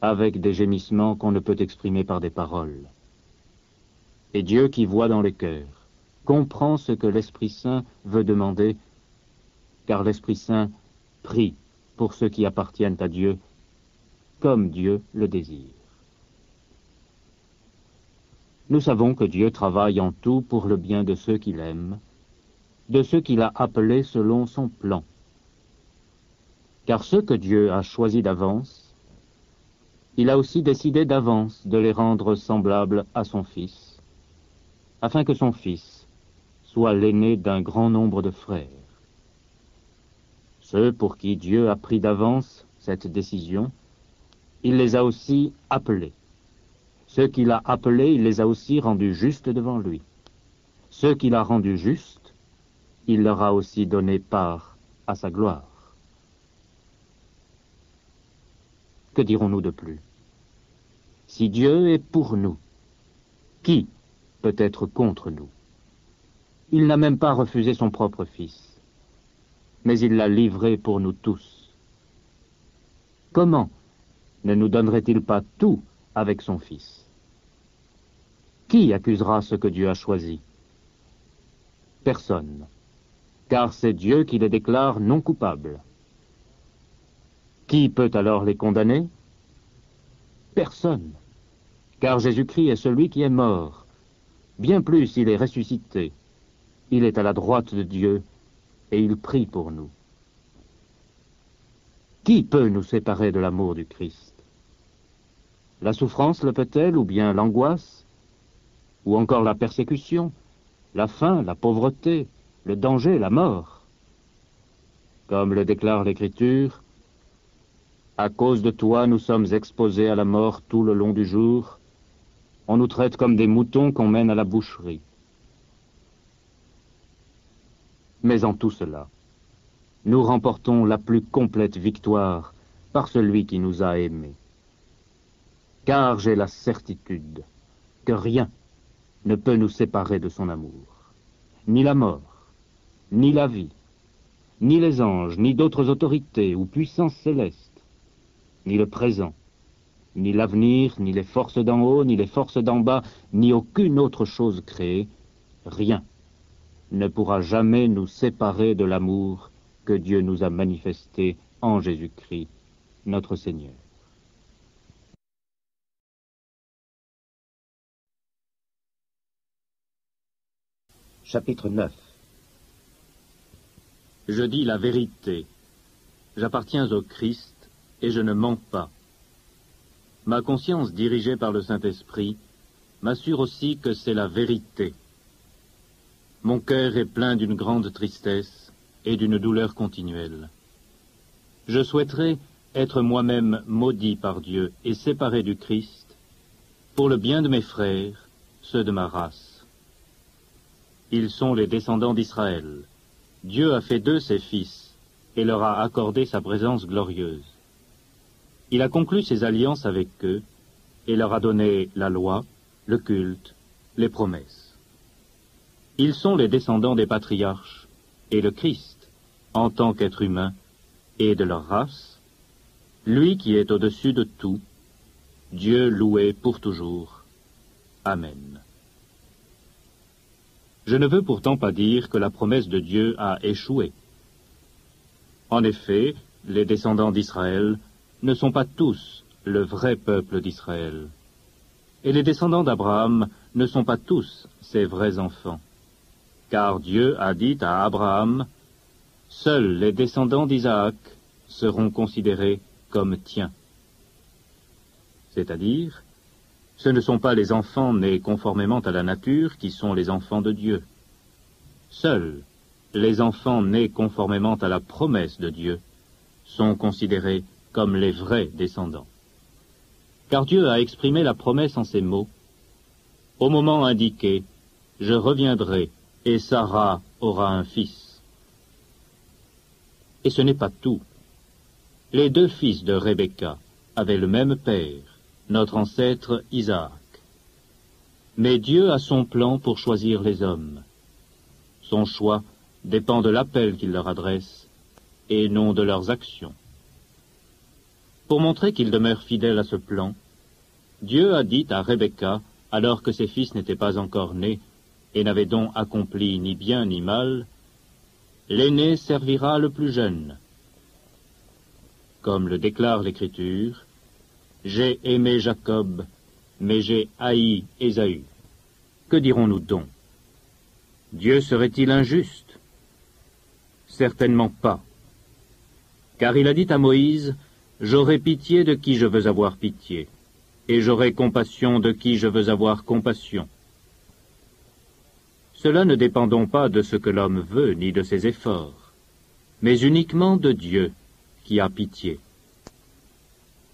avec des gémissements qu'on ne peut exprimer par des paroles. Et Dieu qui voit dans les cœurs comprend ce que l'Esprit Saint veut demander, car l'Esprit Saint prie pour ceux qui appartiennent à Dieu, comme Dieu le désire. Nous savons que Dieu travaille en tout pour le bien de ceux qu'il aime, de ceux qu'il a appelés selon son plan. Car ceux que Dieu a choisis d'avance, il a aussi décidé d'avance de les rendre semblables à son Fils, afin que son Fils soit l'aîné d'un grand nombre de frères. Ceux pour qui Dieu a pris d'avance cette décision, il les a aussi appelés. Ceux qu'il a appelés, il les a aussi rendus justes devant lui. Ceux qu'il a rendus justes, il leur a aussi donné part à sa gloire. Que dirons-nous de plus? Si Dieu est pour nous, qui peut être contre nous? Il n'a même pas refusé son propre Fils, mais il l'a livré pour nous tous. Comment ne nous donnerait-il pas tout avec son Fils? Qui accusera ce que Dieu a choisi? Personne, car c'est Dieu qui les déclare non coupables. Qui peut alors les condamner? Personne, car Jésus-Christ est celui qui est mort. Bien plus, il est ressuscité. Il est à la droite de Dieu et il prie pour nous. Qui peut nous séparer de l'amour du Christ? La souffrance le peut-elle, ou bien l'angoisse, ou encore la persécution, la faim, la pauvreté, le danger, la mort? Comme le déclare l'Écriture, à cause de toi, nous sommes exposés à la mort tout le long du jour. On nous traite comme des moutons qu'on mène à la boucherie. Mais en tout cela, nous remportons la plus complète victoire par celui qui nous a aimés. Car j'ai la certitude que rien ne peut nous séparer de son amour. Ni la mort, ni la vie, ni les anges, ni d'autres autorités ou puissances célestes, ni le présent, ni l'avenir, ni les forces d'en haut, ni les forces d'en bas, ni aucune autre chose créée, rien ne pourra jamais nous séparer de l'amour que Dieu nous a manifesté en Jésus-Christ, notre Seigneur. Chapitre 9. Je dis la vérité. j'appartiens au Christ et je ne mens pas. Ma conscience, dirigée par le Saint-Esprit, m'assure aussi que c'est la vérité. Mon cœur est plein d'une grande tristesse et d'une douleur continuelle. Je souhaiterais être moi-même maudit par Dieu et séparé du Christ, pour le bien de mes frères, ceux de ma race. Ils sont les descendants d'Israël. Dieu a fait d'eux ses fils et leur a accordé sa présence glorieuse. Il a conclu ses alliances avec eux et leur a donné la loi, le culte, les promesses. Ils sont les descendants des patriarches et le Christ, en tant qu'être humain, et de leur race, lui qui est au-dessus de tout, Dieu loué pour toujours. Amen. Je ne veux pourtant pas dire que la promesse de Dieu a échoué. En effet, les descendants d'Israël ne sont pas tous le vrai peuple d'Israël. Et les descendants d'Abraham ne sont pas tous ses vrais enfants. Car Dieu a dit à Abraham, « Seuls les descendants d'Isaac seront considérés comme tiens. » C'est-à-dire, ce ne sont pas les enfants nés conformément à la nature qui sont les enfants de Dieu. Seuls les enfants nés conformément à la promesse de Dieu sont considérés comme les vrais descendants. Car Dieu a exprimé la promesse en ces mots, « Au moment indiqué, je reviendrai et Sarah aura un fils. » Et ce n'est pas tout. Les deux fils de Rebecca avaient le même père, notre ancêtre Isaac. Mais Dieu a son plan pour choisir les hommes. Son choix dépend de l'appel qu'il leur adresse et non de leurs actions. Pour montrer qu'il demeure fidèle à ce plan, Dieu a dit à Rebecca, alors que ses fils n'étaient pas encore nés et n'avaient donc accompli ni bien ni mal, « L'aîné servira le plus jeune. » Comme le déclare l'Écriture, « J'ai aimé Jacob, mais j'ai haï Ésaü. » Que dirons-nous donc? Dieu serait-il injuste? Certainement pas. Car il a dit à Moïse, « J'aurai pitié de qui je veux avoir pitié, et j'aurai compassion de qui je veux avoir compassion. » Cela ne dépend donc pas de ce que l'homme veut, ni de ses efforts, mais uniquement de Dieu qui a pitié.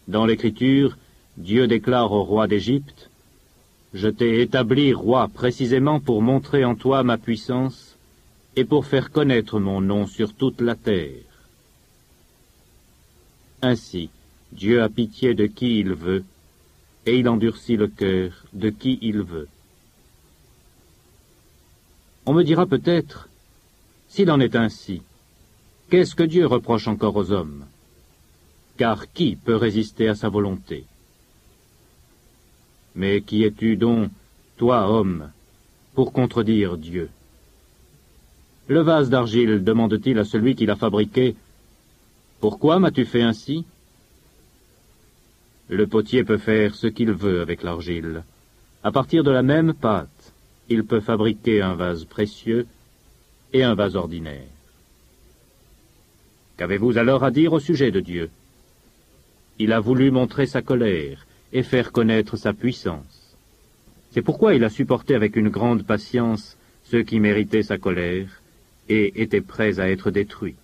Dans l'Écriture, Dieu déclare au roi d'Égypte, « Je t'ai établi roi précisément pour montrer en toi ma puissance et pour faire connaître mon nom sur toute la terre. » Ainsi, Dieu a pitié de qui il veut, et il endurcit le cœur de qui il veut. On me dira peut-être, s'il en est ainsi, qu'est-ce que Dieu reproche encore aux hommes? Car qui peut résister à sa volonté? Mais qui es-tu donc, toi, homme, pour contredire Dieu? Le vase d'argile demande-t-il à celui qui l'a fabriqué, « Pourquoi m'as-tu fait ainsi ?» Le potier peut faire ce qu'il veut avec l'argile. À partir de la même pâte, il peut fabriquer un vase précieux et un vase ordinaire. Qu'avez-vous alors à dire au sujet de Dieu? Il a voulu montrer sa colère et faire connaître sa puissance. C'est pourquoi il a supporté avec une grande patience ceux qui méritaient sa colère et étaient prêts à être détruits.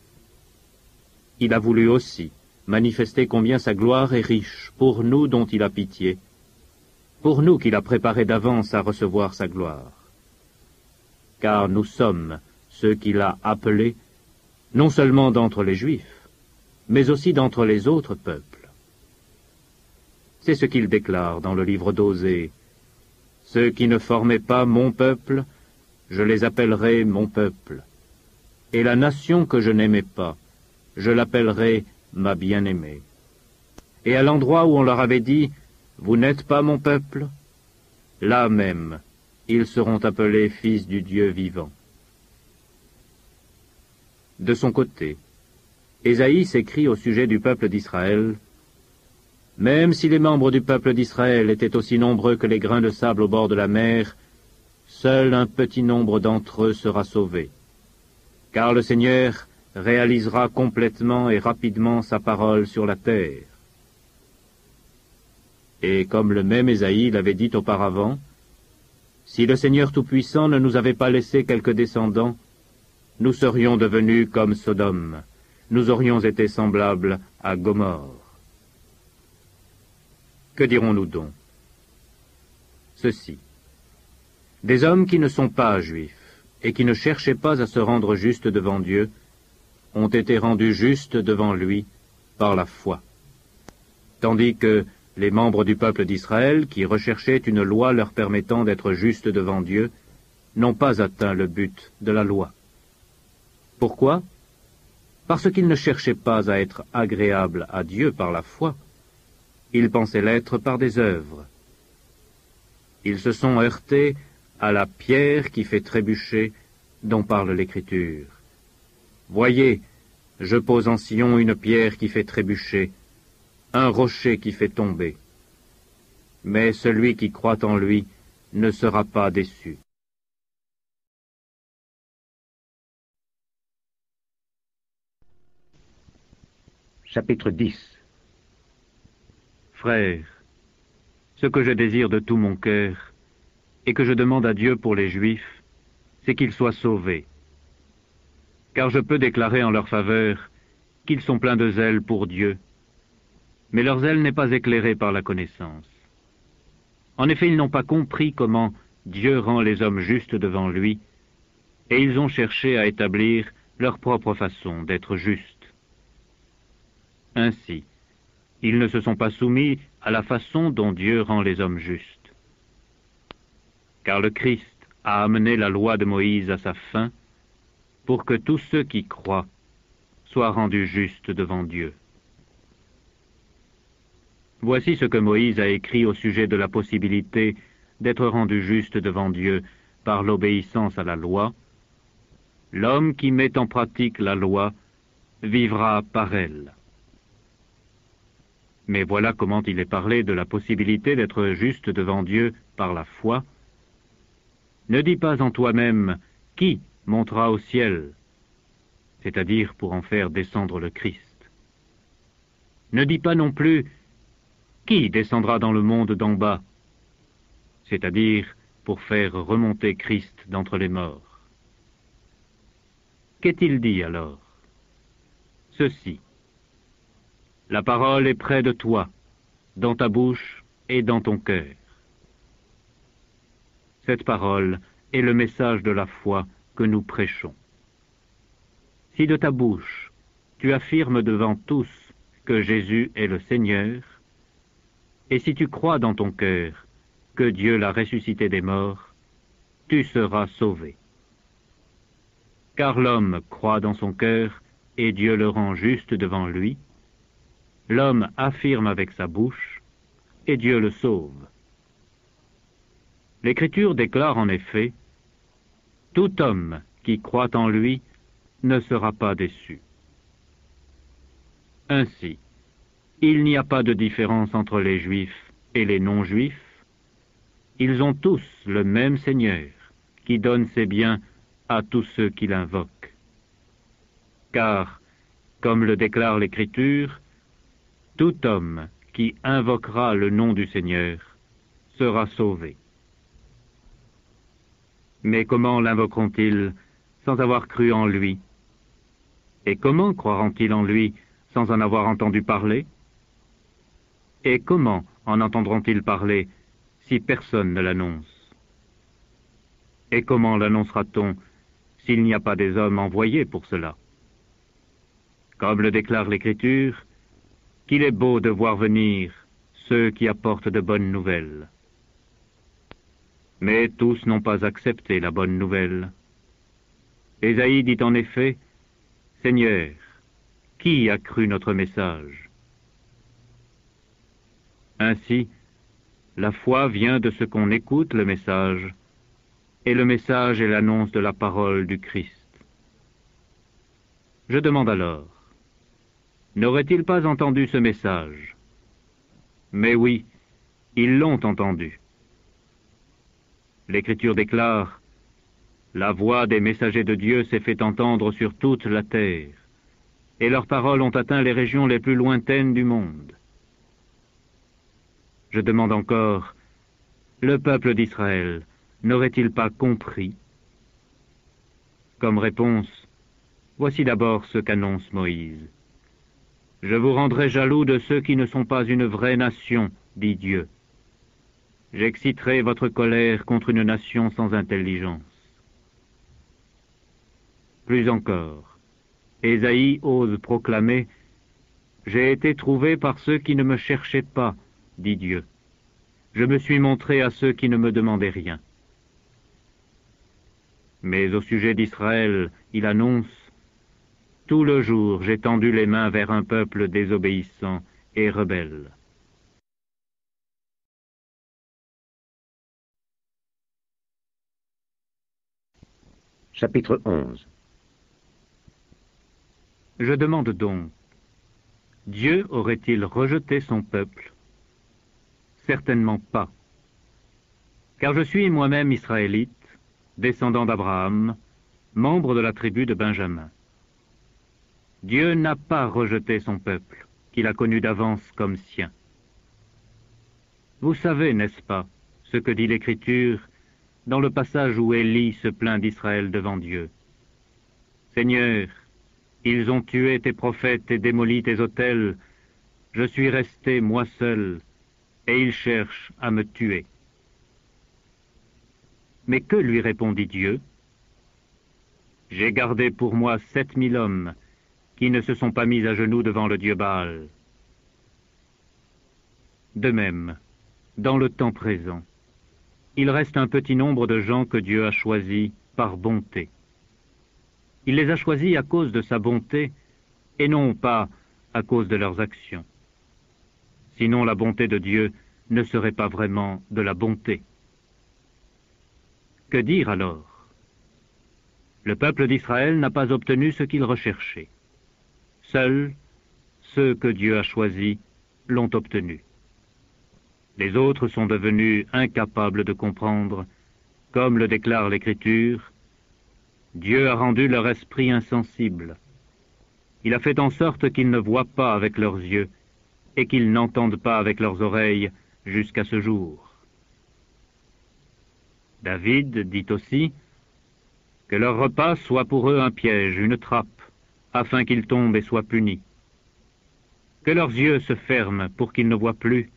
Il a voulu aussi manifester combien sa gloire est riche pour nous dont il a pitié, pour nous qu'il a préparé d'avance à recevoir sa gloire. Car nous sommes ceux qu'il a appelés, non seulement d'entre les Juifs, mais aussi d'entre les autres peuples. C'est ce qu'il déclare dans le livre d'Osée. « Ceux qui ne formaient pas mon peuple, je les appellerai mon peuple. Et la nation que je n'aimais pas, je l'appellerai ma bien-aimée. » Et à l'endroit où on leur avait dit, « Vous n'êtes pas mon peuple », là même, ils seront appelés fils du Dieu vivant. De son côté, Ésaïe s'écrie au sujet du peuple d'Israël, « Même si les membres du peuple d'Israël étaient aussi nombreux que les grains de sable au bord de la mer, seul un petit nombre d'entre eux sera sauvé. Car le Seigneur réalisera complètement et rapidement sa parole sur la terre. Et comme le même Ésaïe l'avait dit auparavant, si le Seigneur Tout-Puissant ne nous avait pas laissé quelques descendants, nous serions devenus comme Sodome, nous aurions été semblables à Gomorrhe. Que dirons-nous donc? Ceci. Des hommes qui ne sont pas juifs et qui ne cherchaient pas à se rendre justes devant Dieu ont été rendus justes devant lui par la foi. Tandis que les membres du peuple d'Israël, qui recherchaient une loi leur permettant d'être justes devant Dieu, n'ont pas atteint le but de la loi. Pourquoi? Parce qu'ils ne cherchaient pas à être agréables à Dieu par la foi, ils pensaient l'être par des œuvres. Ils se sont heurtés à la pierre qui fait trébucher dont parle l'Écriture. Voyez, je pose en Sion une pierre qui fait trébucher, un rocher qui fait tomber. Mais celui qui croit en lui ne sera pas déçu. Chapitre 10. Frères, ce que je désire de tout mon cœur, et que je demande à Dieu pour les Juifs, c'est qu'ils soient sauvés. Car je peux déclarer en leur faveur qu'ils sont pleins de zèle pour Dieu, mais leur zèle n'est pas éclairé par la connaissance. En effet, ils n'ont pas compris comment Dieu rend les hommes justes devant lui, et ils ont cherché à établir leur propre façon d'être justes. Ainsi, ils ne se sont pas soumis à la façon dont Dieu rend les hommes justes. Car le Christ a amené la loi de Moïse à sa fin pour que tous ceux qui croient soient rendus justes devant Dieu. Voici ce que Moïse a écrit au sujet de la possibilité d'être rendu juste devant Dieu par l'obéissance à la loi. L'homme qui met en pratique la loi vivra par elle. Mais voilà comment il est parlé de la possibilité d'être juste devant Dieu par la foi. Ne dis pas en toi-même « Qui montera au ciel ?» c'est-à-dire pour en faire descendre le Christ. Ne dis pas non plus « Qui descendra dans le monde d'en bas ?» c'est-à-dire pour faire remonter Christ d'entre les morts. Qu'est-il dit alors? Ceci. La parole est près de toi, dans ta bouche et dans ton cœur. Cette parole est le message de la foi que nous prêchons. Si de ta bouche tu affirmes devant tous que Jésus est le Seigneur, et si tu crois dans ton cœur que Dieu l'a ressuscité des morts, tu seras sauvé. Car l'homme croit dans son cœur et Dieu le rend juste devant lui. L'homme affirme avec sa bouche, et Dieu le sauve. L'Écriture déclare en effet, « Tout homme qui croit en lui ne sera pas déçu. » Ainsi, il n'y a pas de différence entre les Juifs et les non-Juifs. Ils ont tous le même Seigneur, qui donne ses biens à tous ceux qui l'invoquent. Car, comme le déclare l'Écriture, tout homme qui invoquera le nom du Seigneur sera sauvé. Mais comment l'invoqueront-ils sans avoir cru en lui? Et comment croiront-ils en lui sans en avoir entendu parler? Et comment en entendront-ils parler si personne ne l'annonce? Et comment l'annoncera-t-on s'il n'y a pas des hommes envoyés pour cela? Comme le déclare l'Écriture, qu'il est beau de voir venir ceux qui apportent de bonnes nouvelles. Mais tous n'ont pas accepté la bonne nouvelle. Ésaïe dit en effet, « Seigneur, qui a cru notre message ?» Ainsi, la foi vient de ce qu'on écoute le message, et le message est l'annonce de la parole du Christ. Je demande alors, n'auraient-ils pas entendu ce message? Mais oui, ils l'ont entendu. L'Écriture déclare, « La voix des messagers de Dieu s'est fait entendre sur toute la terre. et leurs paroles ont atteint les régions les plus lointaines du monde. Je demande encore, le peuple d'Israël n'aurait-il pas compris? Comme réponse, voici d'abord ce qu'annonce Moïse. Je vous rendrai jaloux de ceux qui ne sont pas une vraie nation, dit Dieu. J'exciterai votre colère contre une nation sans intelligence. Plus encore, Ésaïe ose proclamer « J'ai été trouvé par ceux qui ne me cherchaient pas, dit Dieu. Je me suis montré à ceux qui ne me demandaient rien. » Mais au sujet d'Israël, il annonce « Tout le jour j'ai tendu les mains vers un peuple désobéissant et rebelle. » Chapitre 11. Je demande donc, Dieu aurait-il rejeté son peuple? Certainement pas. Car je suis moi-même israélite, descendant d'Abraham, membre de la tribu de Benjamin. Dieu n'a pas rejeté son peuple, qu'il a connu d'avance comme sien. Vous savez, n'est-ce pas, ce que dit l'Écriture dans le passage où Élie se plaint d'Israël devant Dieu. Seigneur, ils ont tué tes prophètes et démoli tes autels. Je suis resté, moi seul, et ils cherchent à me tuer. Mais que lui répondit Dieu? J'ai gardé pour moi 7000 hommes qui ne se sont pas mis à genoux devant le dieu Baal. De même, dans le temps présent, il reste un petit nombre de gens que Dieu a choisis par bonté. Il les a choisis à cause de sa bonté et non pas à cause de leurs actions. Sinon la bonté de Dieu ne serait pas vraiment de la bonté. Que dire alors? Le peuple d'Israël n'a pas obtenu ce qu'il recherchait. Seuls ceux que Dieu a choisis l'ont obtenu. Les autres sont devenus incapables de comprendre, comme le déclare l'Écriture, Dieu a rendu leur esprit insensible. Il a fait en sorte qu'ils ne voient pas avec leurs yeux et qu'ils n'entendent pas avec leurs oreilles jusqu'à ce jour. David dit aussi que leur repas soit pour eux un piège, une trappe, afin qu'ils tombent et soient punis. Que leurs yeux se ferment pour qu'ils ne voient plus.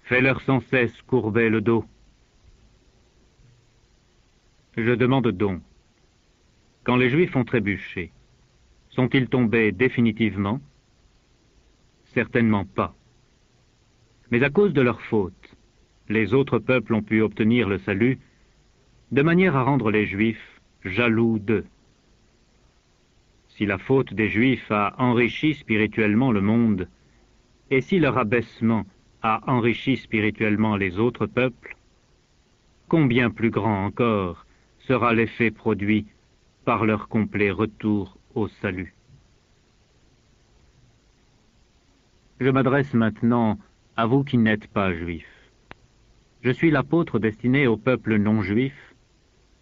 Fais-leur sans cesse courber le dos. Je demande donc, quand les Juifs ont trébuché, sont-ils tombés définitivement? Certainement pas. Mais à cause de leur faute, les autres peuples ont pu obtenir le salut de manière à rendre les Juifs jaloux d'eux. Si la faute des Juifs a enrichi spirituellement le monde, et si leur abaissement a enrichi spirituellement les autres peuples, combien plus grand encore sera l'effet produit par leur complet retour au salut. Je m'adresse maintenant à vous qui n'êtes pas juifs. Je suis l'apôtre destiné au peuple non juif,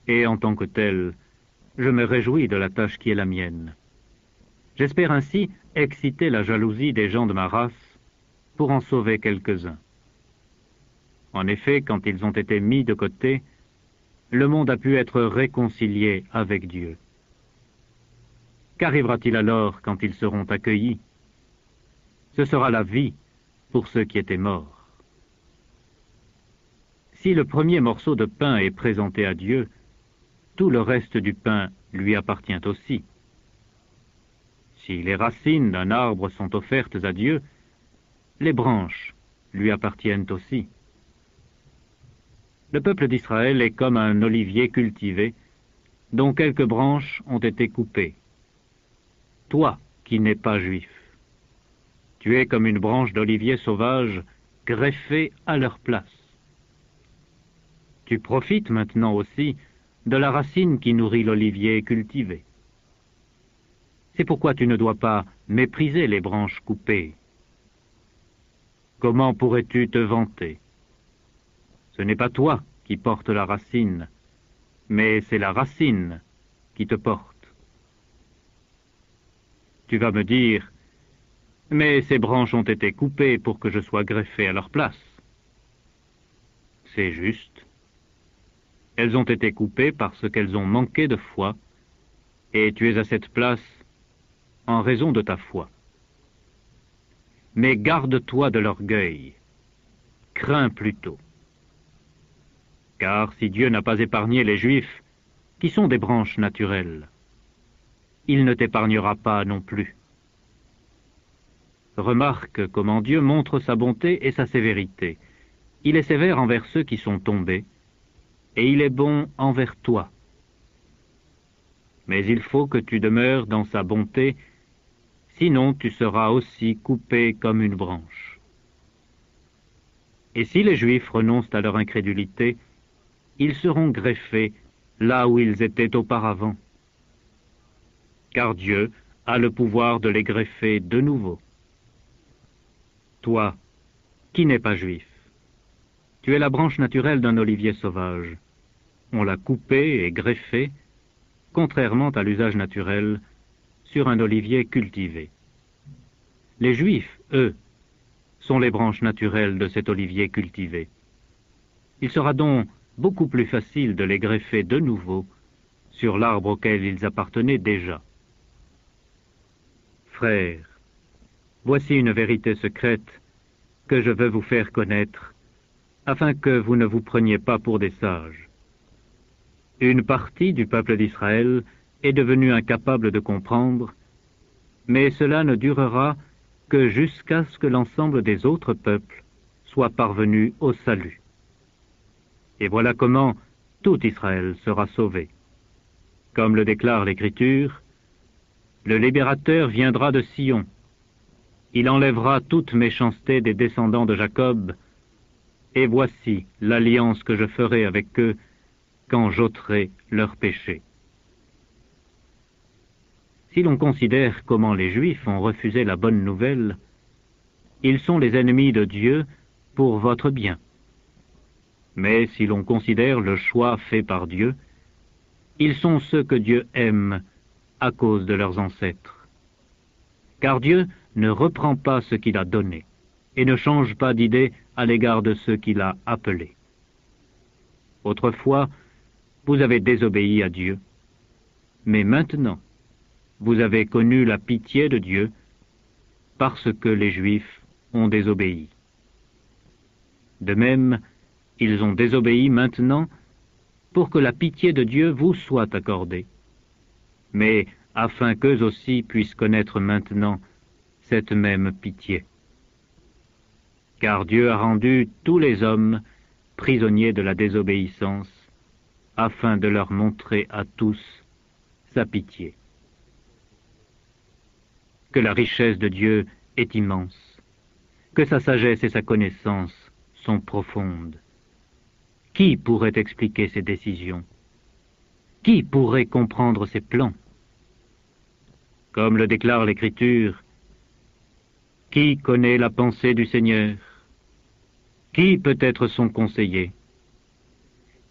et en tant que tel, je me réjouis de la tâche qui est la mienne. J'espère ainsi exciter la jalousie des gens de ma race pour en sauver quelques-uns. En effet, quand ils ont été mis de côté, le monde a pu être réconcilié avec Dieu. Qu'arrivera-t-il alors quand ils seront accueillis? Ce sera la vie pour ceux qui étaient morts. Si le premier morceau de pain est présenté à Dieu, tout le reste du pain lui appartient aussi. Si les racines d'un arbre sont offertes à Dieu, les branches lui appartiennent aussi. Le peuple d'Israël est comme un olivier cultivé, dont quelques branches ont été coupées. Toi, qui n'es pas juif, tu es comme une branche d'olivier sauvage greffée à leur place. Tu profites maintenant aussi de la racine qui nourrit l'olivier cultivé. C'est pourquoi tu ne dois pas mépriser les branches coupées. Comment pourrais-tu te vanter? Ce n'est pas toi qui portes la racine, mais c'est la racine qui te porte. Tu vas me dire, mais ces branches ont été coupées pour que je sois greffé à leur place. C'est juste. Elles ont été coupées parce qu'elles ont manqué de foi, et tu es à cette place en raison de ta foi. Mais garde-toi de l'orgueil, crains plutôt. Car si Dieu n'a pas épargné les Juifs, qui sont des branches naturelles, il ne t'épargnera pas non plus. Remarque comment Dieu montre sa bonté et sa sévérité. Il est sévère envers ceux qui sont tombés, et il est bon envers toi. Mais il faut que tu demeures dans sa bonté, sinon tu seras aussi coupé comme une branche. Et si les Juifs renoncent à leur incrédulité, ils seront greffés là où ils étaient auparavant. Car Dieu a le pouvoir de les greffer de nouveau. Toi, qui n'es pas juif, tu es la branche naturelle d'un olivier sauvage. On l'a coupé et greffé, contrairement à l'usage naturel, sur un olivier cultivé. Les Juifs, eux, sont les branches naturelles de cet olivier cultivé. Il sera donc beaucoup plus facile de les greffer de nouveau sur l'arbre auquel ils appartenaient déjà. Frères, voici une vérité secrète que je veux vous faire connaître, afin que vous ne vous preniez pas pour des sages. Une partie du peuple d'Israël est devenue incapable de comprendre, mais cela ne durera que jusqu'à ce que l'ensemble des autres peuples soit parvenu au salut. Et voilà comment tout Israël sera sauvé. Comme le déclare l'Écriture, le libérateur viendra de Sion. Il enlèvera toute méchanceté des descendants de Jacob, et voici l'alliance que je ferai avec eux quand j'ôterai leurs péchés. Si l'on considère comment les Juifs ont refusé la bonne nouvelle, ils sont les ennemis de Dieu pour votre bien. Mais si l'on considère le choix fait par Dieu, ils sont ceux que Dieu aime à cause de leurs ancêtres. Car Dieu ne reprend pas ce qu'il a donné et ne change pas d'idée à l'égard de ceux qu'il a appelés. Autrefois, vous avez désobéi à Dieu, mais maintenant, vous avez connu la pitié de Dieu parce que les Juifs ont désobéi. De même, ils ont désobéi maintenant pour que la pitié de Dieu vous soit accordée, mais afin qu'eux aussi puissent connaître maintenant cette même pitié. Car Dieu a rendu tous les hommes prisonniers de la désobéissance, afin de leur montrer à tous sa pitié. Que la richesse de Dieu est immense, que sa sagesse et sa connaissance sont profondes. Qui pourrait expliquer ses décisions? Qui pourrait comprendre ses plans? Comme le déclare l'Écriture, qui connaît la pensée du Seigneur? Qui peut être son conseiller?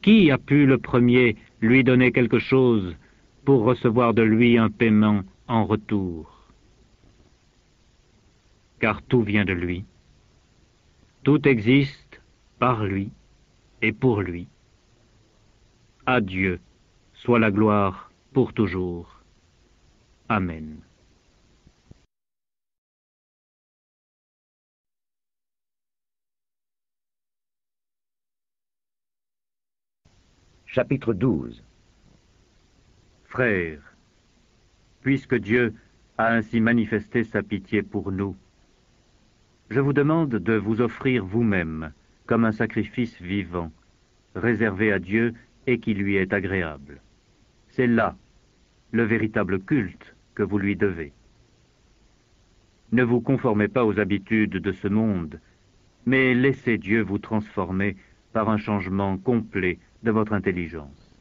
Qui a pu le premier lui donner quelque chose pour recevoir de lui un paiement en retour? Car tout vient de lui. Tout existe par lui et pour lui. À Dieu soit la gloire pour toujours. Amen. Chapitre 12. Frères, puisque Dieu a ainsi manifesté sa pitié pour nous, je vous demande de vous offrir vous-même comme un sacrifice vivant, réservé à Dieu et qui lui est agréable. C'est là le véritable culte que vous lui devez. Ne vous conformez pas aux habitudes de ce monde, mais laissez Dieu vous transformer par un changement complet de votre intelligence.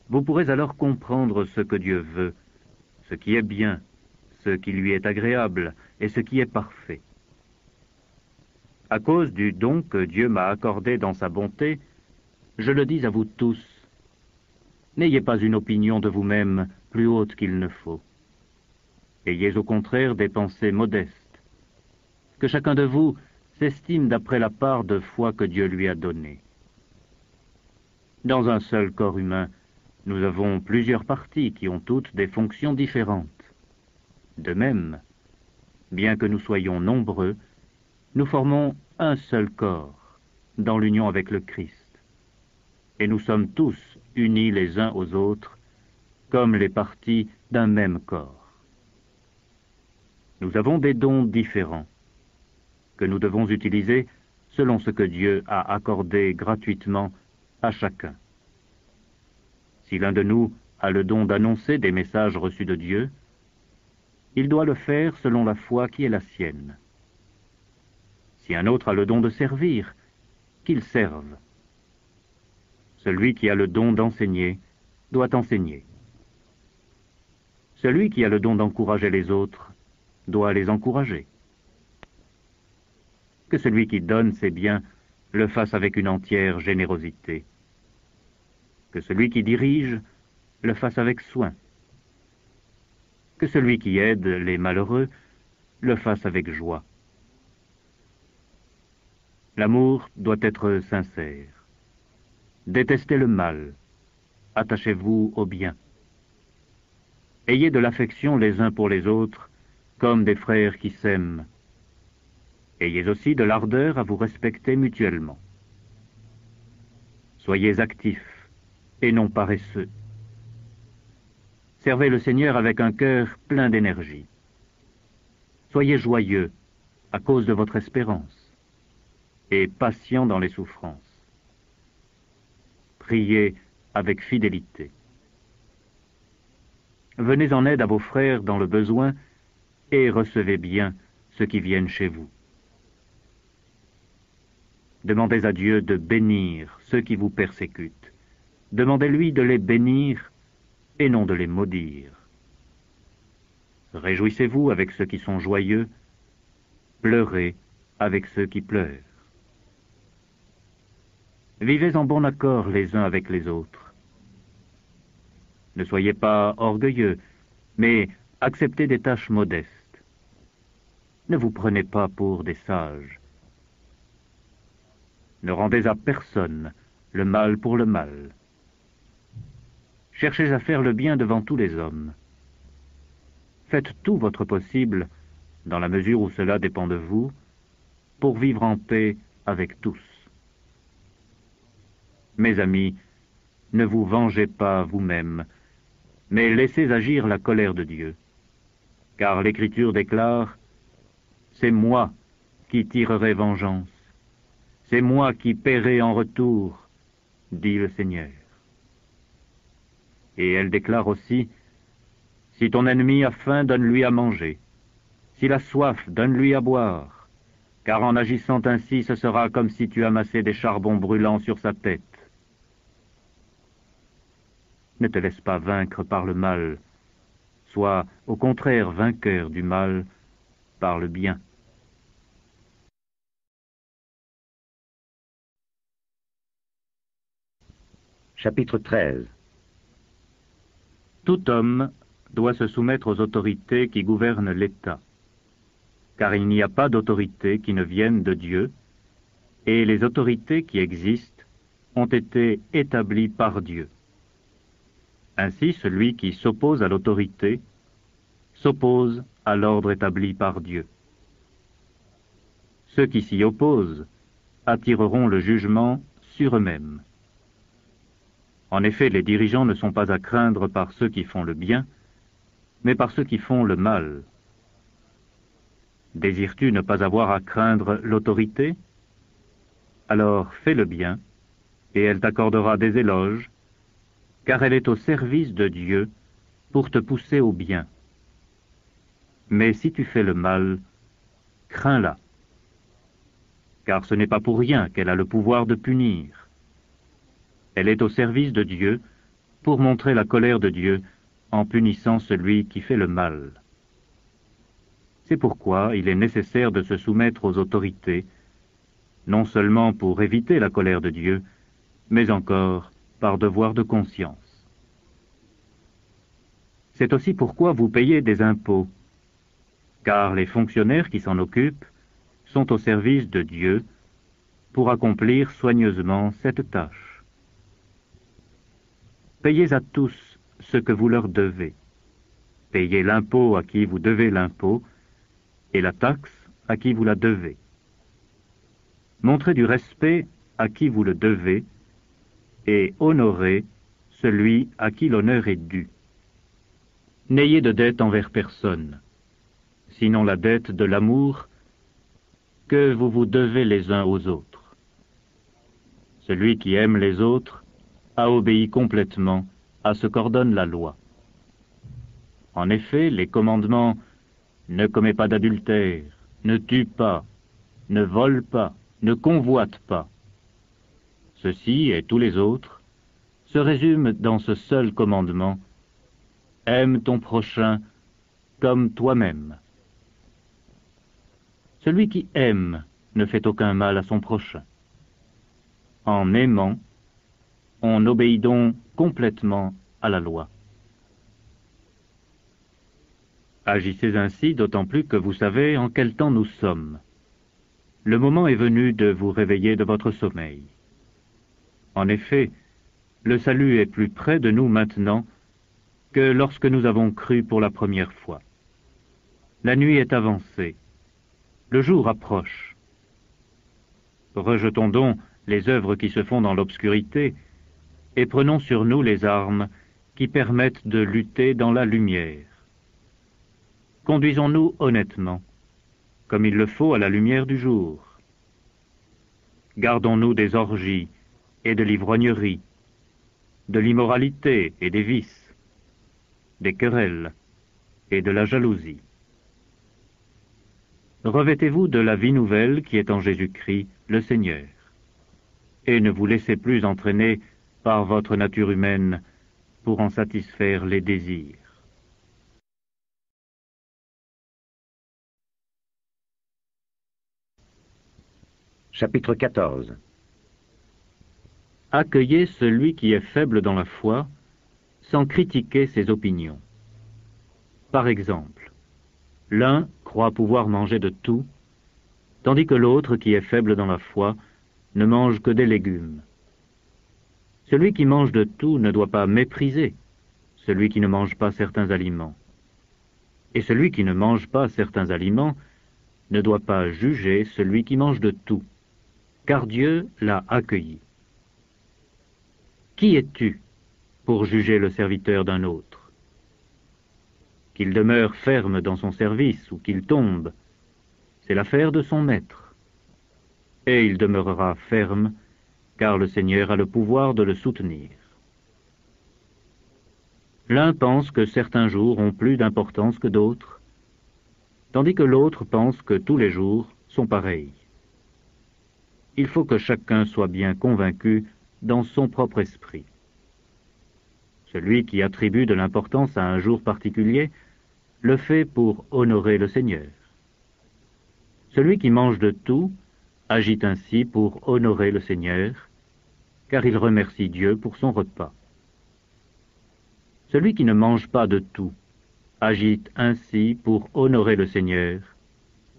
Vous pourrez alors comprendre ce que Dieu veut, ce qui est bien, ce qui lui est agréable et ce qui est parfait. À cause du don que Dieu m'a accordé dans sa bonté, je le dis à vous tous, n'ayez pas une opinion de vous-même plus haute qu'il ne faut. Ayez au contraire des pensées modestes. Que chacun de vous s'estime d'après la part de foi que Dieu lui a donnée. Dans un seul corps humain, nous avons plusieurs parties qui ont toutes des fonctions différentes. De même, bien que nous soyons nombreux, nous formons un seul corps, dans l'union avec le Christ. Et nous sommes tous unis les uns aux autres, comme les parties d'un même corps. Nous avons des dons différents, que nous devons utiliser selon ce que Dieu a accordé gratuitement à chacun. Si l'un de nous a le don d'annoncer des messages reçus de Dieu, il doit le faire selon la foi qui est la sienne. Si un autre a le don de servir, qu'il serve. Celui qui a le don d'enseigner doit enseigner. Celui qui a le don d'encourager les autres doit les encourager. Que celui qui donne ses biens le fasse avec une entière générosité. Que celui qui dirige le fasse avec soin. Que celui qui aide les malheureux le fasse avec joie. L'amour doit être sincère. Détestez le mal, attachez-vous au bien. Ayez de l'affection les uns pour les autres, comme des frères qui s'aiment. Ayez aussi de l'ardeur à vous respecter mutuellement. Soyez actifs et non paresseux. Servez le Seigneur avec un cœur plein d'énergie. Soyez joyeux à cause de votre espérance et patient dans les souffrances. Priez avec fidélité. Venez en aide à vos frères dans le besoin et recevez bien ceux qui viennent chez vous. Demandez à Dieu de bénir ceux qui vous persécutent. Demandez-lui de les bénir et non de les maudire. Réjouissez-vous avec ceux qui sont joyeux, pleurez avec ceux qui pleurent. Vivez en bon accord les uns avec les autres. Ne soyez pas orgueilleux, mais acceptez des tâches modestes. Ne vous prenez pas pour des sages. Ne rendez à personne le mal pour le mal. Cherchez à faire le bien devant tous les hommes. Faites tout votre possible, dans la mesure où cela dépend de vous, pour vivre en paix avec tous. Mes amis, ne vous vengez pas vous-même, mais laissez agir la colère de Dieu. Car l'Écriture déclare « C'est moi qui tirerai vengeance, c'est moi qui paierai en retour, dit le Seigneur. » Et elle déclare aussi « Si ton ennemi a faim, donne-lui à manger. S'il a soif, donne-lui à boire. Car en agissant ainsi, ce sera comme si tu amassais des charbons brûlants sur sa tête. » Ne te laisse pas vaincre par le mal. Sois au contraire vainqueur du mal par le bien. Chapitre 13. Tout homme doit se soumettre aux autorités qui gouvernent l'État, car il n'y a pas d'autorité qui ne vienne de Dieu, et les autorités qui existent ont été établies par Dieu. Ainsi, celui qui s'oppose à l'autorité s'oppose à l'ordre établi par Dieu. Ceux qui s'y opposent attireront le jugement sur eux-mêmes. En effet, les dirigeants ne sont pas à craindre par ceux qui font le bien, mais par ceux qui font le mal. Désires-tu ne pas avoir à craindre l'autorité? Alors fais le bien, et elle t'accordera des éloges, car elle est au service de Dieu pour te pousser au bien. Mais si tu fais le mal, crains-la, car ce n'est pas pour rien qu'elle a le pouvoir de punir. Elle est au service de Dieu pour montrer la colère de Dieu en punissant celui qui fait le mal. C'est pourquoi il est nécessaire de se soumettre aux autorités, non seulement pour éviter la colère de Dieu, mais encore par devoir de conscience. C'est aussi pourquoi vous payez des impôts, car les fonctionnaires qui s'en occupent sont au service de Dieu pour accomplir soigneusement cette tâche. Payez à tous ce que vous leur devez. Payez l'impôt à qui vous devez l'impôt et la taxe à qui vous la devez. Montrez du respect à qui vous le devez et honorez celui à qui l'honneur est dû. N'ayez de dette envers personne, sinon la dette de l'amour que vous vous devez les uns aux autres. Celui qui aime les autres a obéi complètement à ce qu'ordonne la loi. En effet, les commandements « ne commets pas d'adultère, ne tue pas, ne vole pas, ne convoite pas », ceci et tous les autres se résument dans ce seul commandement « Aime ton prochain comme toi-même ». Celui qui aime ne fait aucun mal à son prochain. En aimant, on obéit donc complètement à la loi. Agissez ainsi, d'autant plus que vous savez en quel temps nous sommes. Le moment est venu de vous réveiller de votre sommeil. En effet, le salut est plus près de nous maintenant que lorsque nous avons cru pour la première fois. La nuit est avancée. Le jour approche. Rejetons donc les œuvres qui se font dans l'obscurité et prenons sur nous les armes qui permettent de lutter dans la lumière. Conduisons-nous honnêtement, comme il le faut à la lumière du jour. Gardons-nous des orgies et de l'ivrognerie, de l'immoralité et des vices, des querelles et de la jalousie. Revêtez-vous de la vie nouvelle qui est en Jésus-Christ, le Seigneur, et ne vous laissez plus entraîner par votre nature humaine pour en satisfaire les désirs. Chapitre 14. Accueillez celui qui est faible dans la foi, sans critiquer ses opinions. Par exemple, l'un croit pouvoir manger de tout, tandis que l'autre, qui est faible dans la foi, ne mange que des légumes. Celui qui mange de tout ne doit pas mépriser celui qui ne mange pas certains aliments. Et celui qui ne mange pas certains aliments ne doit pas juger celui qui mange de tout, car Dieu l'a accueilli. Qui es-tu pour juger le serviteur d'un autre? Qu'il demeure ferme dans son service ou qu'il tombe, c'est l'affaire de son maître. Et il demeurera ferme, car le Seigneur a le pouvoir de le soutenir. L'un pense que certains jours ont plus d'importance que d'autres, tandis que l'autre pense que tous les jours sont pareils. Il faut que chacun soit bien convaincu dans son propre esprit. Celui qui attribue de l'importance à un jour particulier le fait pour honorer le Seigneur. Celui qui mange de tout agit ainsi pour honorer le Seigneur, car il remercie Dieu pour son repas. Celui qui ne mange pas de tout agit ainsi pour honorer le Seigneur,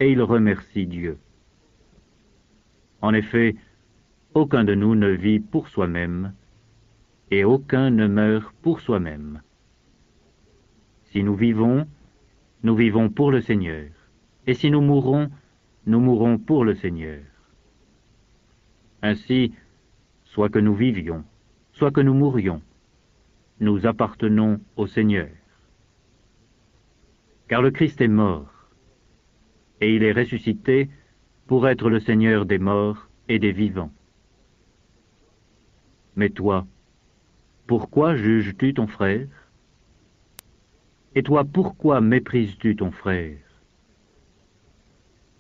et il remercie Dieu. En effet, aucun de nous ne vit pour soi-même, et aucun ne meurt pour soi-même. Si nous vivons pour le Seigneur, et si nous mourons pour le Seigneur. Ainsi, soit que nous vivions, soit que nous mourions, nous appartenons au Seigneur. Car le Christ est mort, et il est ressuscité pour être le Seigneur des morts et des vivants. Mais toi, pourquoi juges-tu ton frère? Et toi, pourquoi méprises-tu ton frère?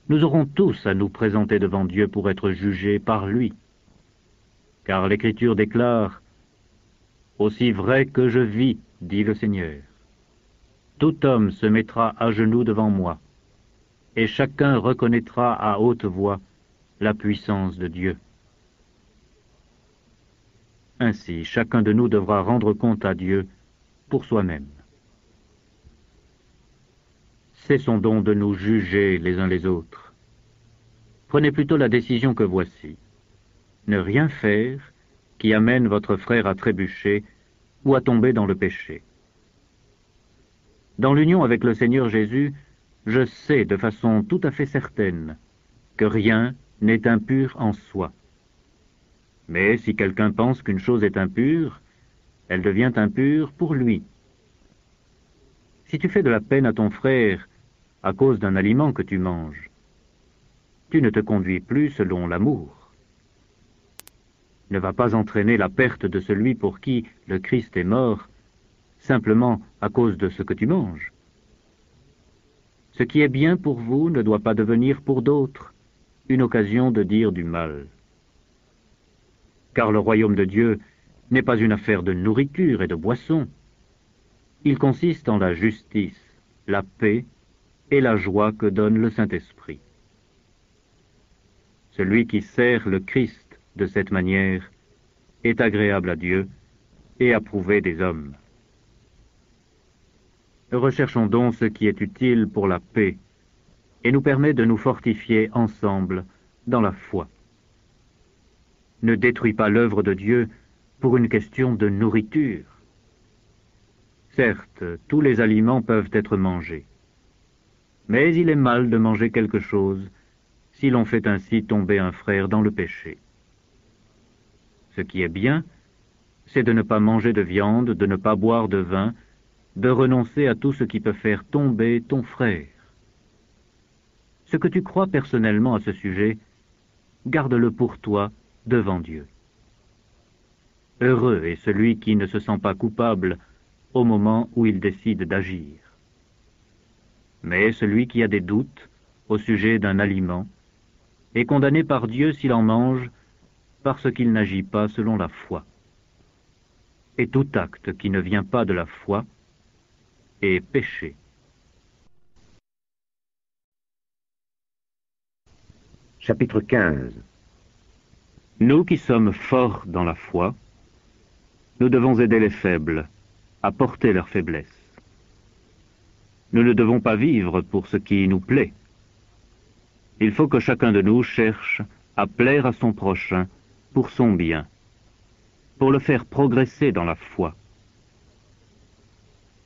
Nous aurons tous à nous présenter devant Dieu pour être jugés par lui. Car l'Écriture déclare « Aussi vrai que je vis, dit le Seigneur, tout homme se mettra à genoux devant moi, et chacun reconnaîtra à haute voix la puissance de Dieu. » Ainsi, chacun de nous devra rendre compte à Dieu pour soi-même. Cessons donc de nous juger les uns les autres. Prenez plutôt la décision que voici. Ne rien faire qui amène votre frère à trébucher ou à tomber dans le péché. Dans l'union avec le Seigneur Jésus, je sais de façon tout à fait certaine que rien n'est impur en soi. Mais si quelqu'un pense qu'une chose est impure, elle devient impure pour lui. Si tu fais de la peine à ton frère à cause d'un aliment que tu manges, tu ne te conduis plus selon l'amour. Ne va pas entraîner la perte de celui pour qui le Christ est mort, simplement à cause de ce que tu manges. Ce qui est bien pour vous ne doit pas devenir pour d'autres une occasion de dire du mal. Car le royaume de Dieu n'est pas une affaire de nourriture et de boisson. Il consiste en la justice, la paix et la joie que donne le Saint-Esprit. Celui qui sert le Christ de cette manière est agréable à Dieu et approuvé des hommes. Recherchons donc ce qui est utile pour la paix et nous permet de nous fortifier ensemble dans la foi. Ne détruis pas l'œuvre de Dieu pour une question de nourriture. Certes, tous les aliments peuvent être mangés, mais il est mal de manger quelque chose si l'on fait ainsi tomber un frère dans le péché. Ce qui est bien, c'est de ne pas manger de viande, de ne pas boire de vin, de renoncer à tout ce qui peut faire tomber ton frère. Ce que tu crois personnellement à ce sujet, garde-le pour toi devant Dieu. Heureux est celui qui ne se sent pas coupable au moment où il décide d'agir. Mais celui qui a des doutes au sujet d'un aliment est condamné par Dieu s'il en mange parce qu'il n'agit pas selon la foi. Et tout acte qui ne vient pas de la foi est péché. Chapitre 15. Nous qui sommes forts dans la foi, nous devons aider les faibles à porter leur faiblesse. Nous ne devons pas vivre pour ce qui nous plaît. Il faut que chacun de nous cherche à plaire à son prochain pour son bien, pour le faire progresser dans la foi.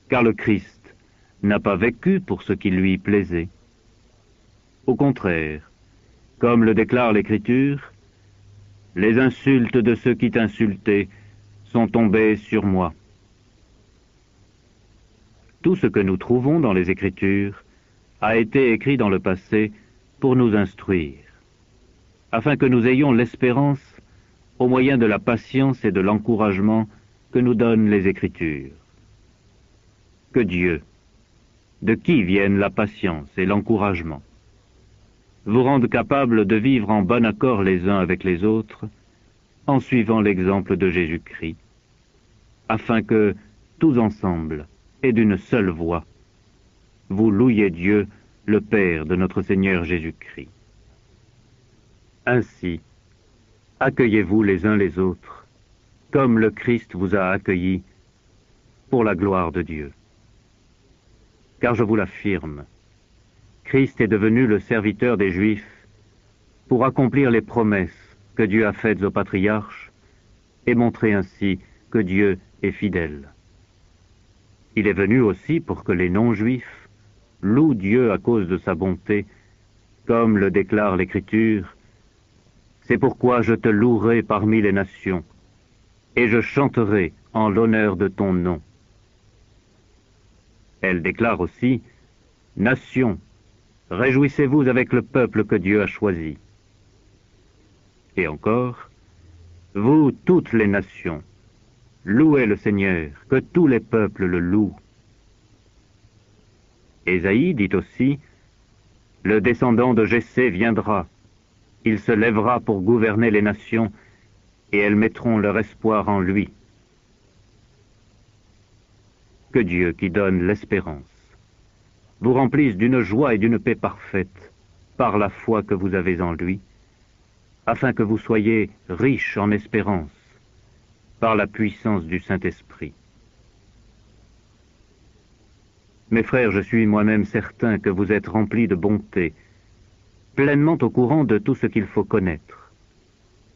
Car le Christ n'a pas vécu pour ce qui lui plaisait. Au contraire, comme le déclare l'Écriture, « Les insultes de ceux qui t'insultaient sont tombées sur moi. » Tout ce que nous trouvons dans les Écritures a été écrit dans le passé pour nous instruire, afin que nous ayons l'espérance au moyen de la patience et de l'encouragement que nous donnent les Écritures. Que Dieu, de qui viennent la patience et l'encouragement, vous rendent capables de vivre en bon accord les uns avec les autres, en suivant l'exemple de Jésus-Christ, afin que, tous ensemble, et d'une seule voix, vous louiez Dieu, le Père de notre Seigneur Jésus-Christ. Ainsi, accueillez-vous les uns les autres, comme le Christ vous a accueillis, pour la gloire de Dieu. Car je vous l'affirme, Christ est devenu le serviteur des Juifs pour accomplir les promesses que Dieu a faites aux patriarches et montrer ainsi que Dieu est fidèle. Il est venu aussi pour que les non-juifs louent Dieu à cause de sa bonté, comme le déclare l'Écriture, « C'est pourquoi je te louerai parmi les nations, et je chanterai en l'honneur de ton nom. » Elle déclare aussi, « Nations, réjouissez-vous avec le peuple que Dieu a choisi. » Et encore, « Vous, toutes les nations, louez le Seigneur, que tous les peuples le louent. » Ésaïe dit aussi, « Le descendant de Jessé viendra, il se lèvera pour gouverner les nations, et elles mettront leur espoir en lui. » Que Dieu, qui donne l'espérance, vous remplisse d'une joie et d'une paix parfaite par la foi que vous avez en lui, afin que vous soyez riches en espérance par la puissance du Saint-Esprit. Mes frères, je suis moi-même certain que vous êtes remplis de bonté, pleinement au courant de tout ce qu'il faut connaître,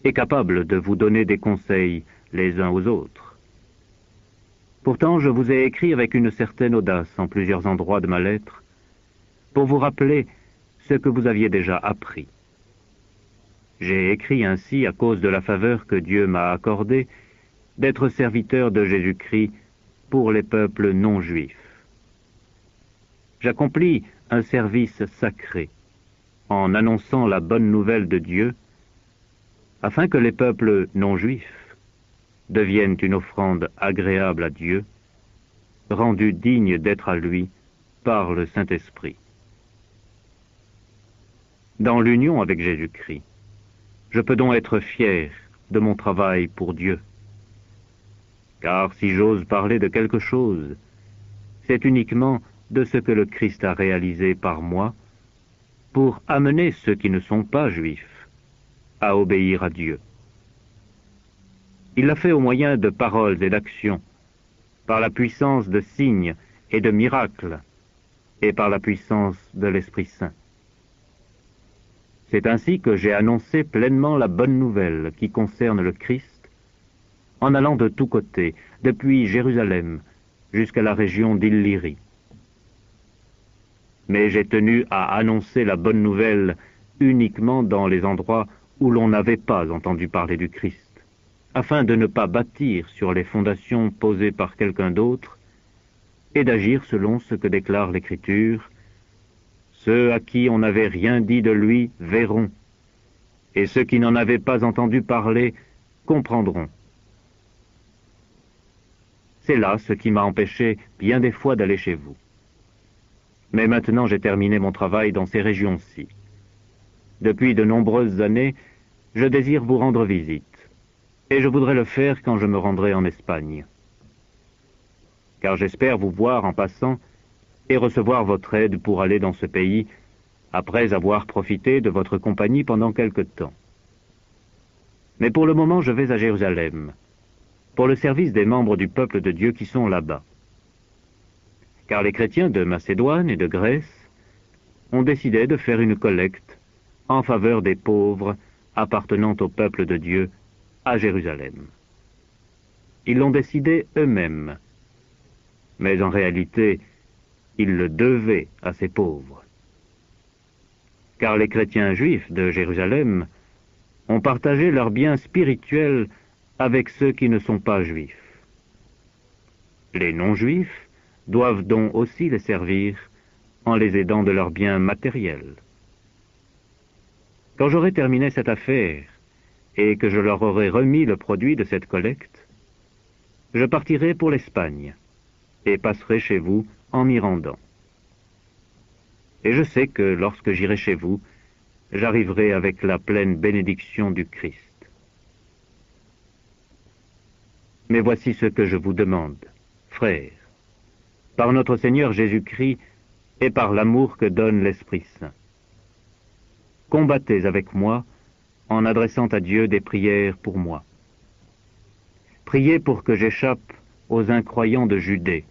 et capable de vous donner des conseils les uns aux autres. Pourtant, je vous ai écrit avec une certaine audace en plusieurs endroits de ma lettre, pour vous rappeler ce que vous aviez déjà appris. J'ai écrit ainsi à cause de la faveur que Dieu m'a accordée d'être serviteur de Jésus-Christ pour les peuples non juifs. J'accomplis un service sacré en annonçant la bonne nouvelle de Dieu, afin que les peuples non juifs deviennent une offrande agréable à Dieu, rendue digne d'être à lui par le Saint-Esprit. Dans l'union avec Jésus-Christ, je peux donc être fier de mon travail pour Dieu. Car si j'ose parler de quelque chose, c'est uniquement de ce que le Christ a réalisé par moi pour amener ceux qui ne sont pas juifs à obéir à Dieu. Il l'a fait au moyen de paroles et d'actions, par la puissance de signes et de miracles, et par la puissance de l'Esprit Saint. C'est ainsi que j'ai annoncé pleinement la bonne nouvelle qui concerne le Christ, en allant de tous côtés, depuis Jérusalem jusqu'à la région d'Illyrie. Mais j'ai tenu à annoncer la bonne nouvelle uniquement dans les endroits où l'on n'avait pas entendu parler du Christ, afin de ne pas bâtir sur les fondations posées par quelqu'un d'autre, et d'agir selon ce que déclare l'Écriture. Ceux à qui on n'avait rien dit de lui verront, et ceux qui n'en avaient pas entendu parler comprendront. C'est là ce qui m'a empêché bien des fois d'aller chez vous. Mais maintenant j'ai terminé mon travail dans ces régions-ci. Depuis de nombreuses années, je désire vous rendre visite, et je voudrais le faire quand je me rendrai en Espagne. Car j'espère vous voir en passant et recevoir votre aide pour aller dans ce pays, après avoir profité de votre compagnie pendant quelque temps. Mais pour le moment, je vais à Jérusalem, pour le service des membres du peuple de Dieu qui sont là-bas. Car les chrétiens de Macédoine et de Grèce ont décidé de faire une collecte en faveur des pauvres appartenant au peuple de Dieu à Jérusalem. Ils l'ont décidé eux-mêmes, mais en réalité, ils le devaient à ces pauvres. Car les chrétiens juifs de Jérusalem ont partagé leurs biens spirituels avec ceux qui ne sont pas juifs. Les non-juifs doivent donc aussi les servir en les aidant de leurs biens matériels. Quand j'aurai terminé cette affaire et que je leur aurai remis le produit de cette collecte, je partirai pour l'Espagne et passerai chez vous en m'y rendant. Et je sais que lorsque j'irai chez vous, j'arriverai avec la pleine bénédiction du Christ. Mais voici ce que je vous demande, frères, par notre Seigneur Jésus-Christ et par l'amour que donne l'Esprit Saint. Combattez avec moi en adressant à Dieu des prières pour moi. Priez pour que j'échappe aux incroyants de Judée,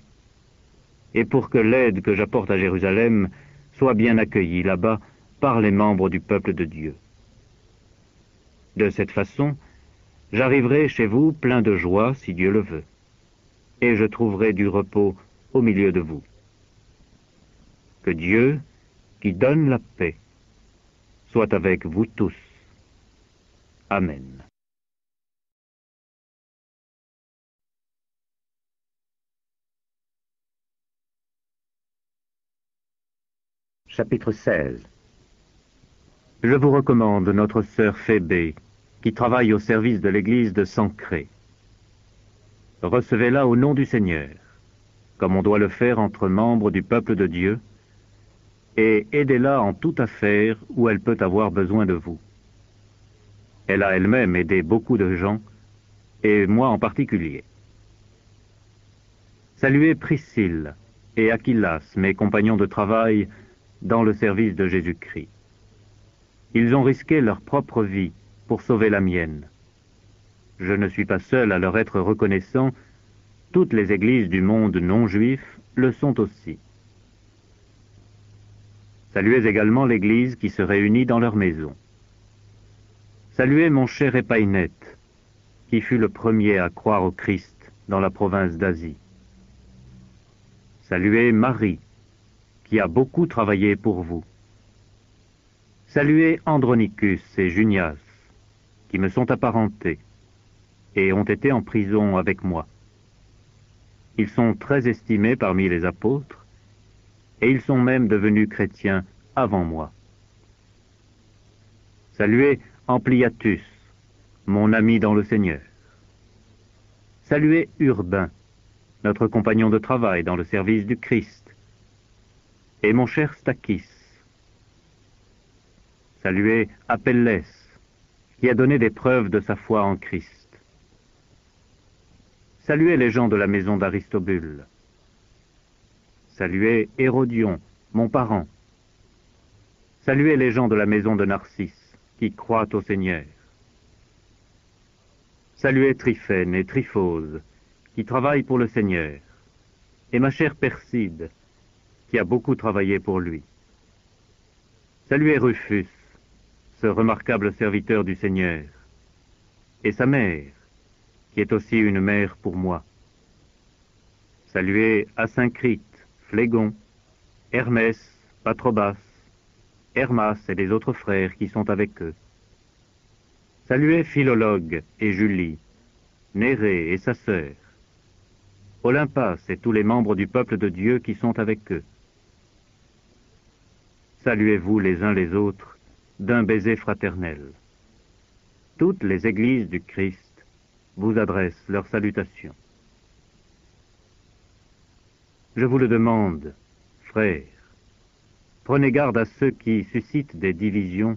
et pour que l'aide que j'apporte à Jérusalem soit bien accueillie là-bas par les membres du peuple de Dieu. De cette façon, j'arriverai chez vous plein de joie, si Dieu le veut, et je trouverai du repos au milieu de vous. Que Dieu, qui donne la paix, soit avec vous tous. Amen. Chapitre 16. Je vous recommande notre sœur Phébé, qui travaille au service de l'église de Sancré. Recevez-la au nom du Seigneur, comme on doit le faire entre membres du peuple de Dieu, et aidez-la en toute affaire où elle peut avoir besoin de vous. Elle a elle-même aidé beaucoup de gens, et moi en particulier. Saluez Priscille et Aquilas, mes compagnons de travail, dans le service de Jésus-Christ. Ils ont risqué leur propre vie pour sauver la mienne. Je ne suis pas seul à leur être reconnaissant, toutes les églises du monde non juif le sont aussi. Saluez également l'Église qui se réunit dans leur maison. Saluez mon cher Épaïnette, qui fut le premier à croire au Christ dans la province d'Asie. Saluez Marie, qui a beaucoup travaillé pour vous. Saluez Andronicus et Junias, qui me sont apparentés et ont été en prison avec moi. Ils sont très estimés parmi les apôtres, et ils sont même devenus chrétiens avant moi. Saluez Ampliatus, mon ami dans le Seigneur. Saluez Urbain, notre compagnon de travail dans le service du Christ, et mon cher Stachys. Saluez Apelles, qui a donné des preuves de sa foi en Christ. Saluez les gens de la maison d'Aristobule. Saluez Hérodion, mon parent. Saluez les gens de la maison de Narcisse, qui croient au Seigneur. Saluez Tryphène et Tryphose, qui travaillent pour le Seigneur, et ma chère Perside, qui a beaucoup travaillé pour lui. Saluez Rufus, ce remarquable serviteur du Seigneur, et sa mère, qui est aussi une mère pour moi. Saluez Asyncrite, Phlégon, Hermès, Patrobas, Hermas et les autres frères qui sont avec eux. Saluez Philologue et Julie, Nérée et sa sœur, Olympas et tous les membres du peuple de Dieu qui sont avec eux. Saluez-vous les uns les autres d'un baiser fraternel. Toutes les églises du Christ vous adressent leurs salutations. Je vous le demande, frères, prenez garde à ceux qui suscitent des divisions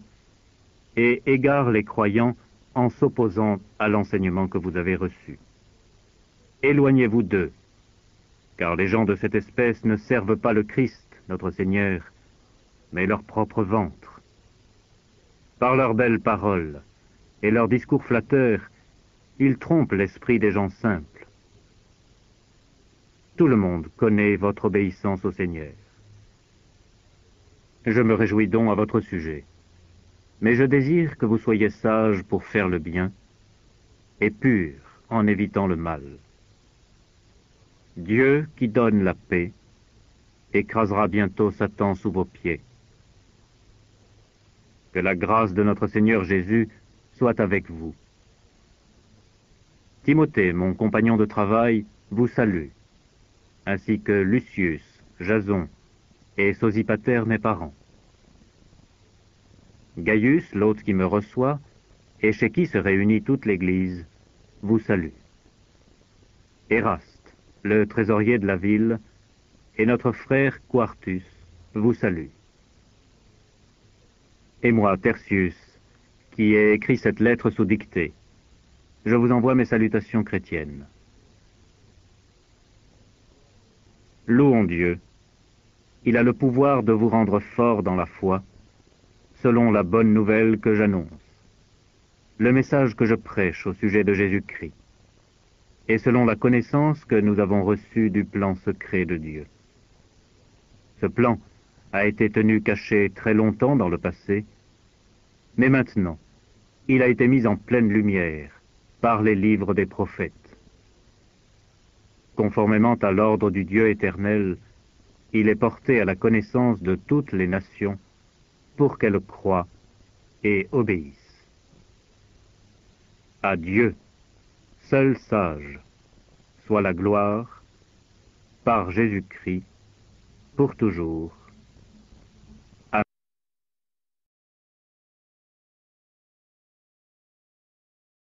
et égarent les croyants en s'opposant à l'enseignement que vous avez reçu. Éloignez-vous d'eux, car les gens de cette espèce ne servent pas le Christ, notre Seigneur, mais leur propre ventre. Par leurs belles paroles et leurs discours flatteurs, ils trompent l'esprit des gens simples. Tout le monde connaît votre obéissance au Seigneur. Je me réjouis donc à votre sujet, mais je désire que vous soyez sages pour faire le bien et purs en évitant le mal. Dieu qui donne la paix écrasera bientôt Satan sous vos pieds. Que la grâce de notre Seigneur Jésus soit avec vous. Timothée, mon compagnon de travail, vous salue, ainsi que Lucius, Jason et Sosipater, mes parents. Gaius, l'hôte qui me reçoit, et chez qui se réunit toute l'Église, vous salue. Éraste, le trésorier de la ville, et notre frère Quartus vous salue. Et moi, Tertius, qui ai écrit cette lettre sous dictée, je vous envoie mes salutations chrétiennes. Louons Dieu. Il a le pouvoir de vous rendre forts dans la foi, selon la bonne nouvelle que j'annonce, le message que je prêche au sujet de Jésus-Christ, et selon la connaissance que nous avons reçue du plan secret de Dieu. Ce plan a été tenu caché très longtemps dans le passé, mais maintenant, il a été mis en pleine lumière par les livres des prophètes. Conformément à l'ordre du Dieu éternel, il est porté à la connaissance de toutes les nations pour qu'elles croient et obéissent. À Dieu, seul sage, soit la gloire, par Jésus-Christ, pour toujours.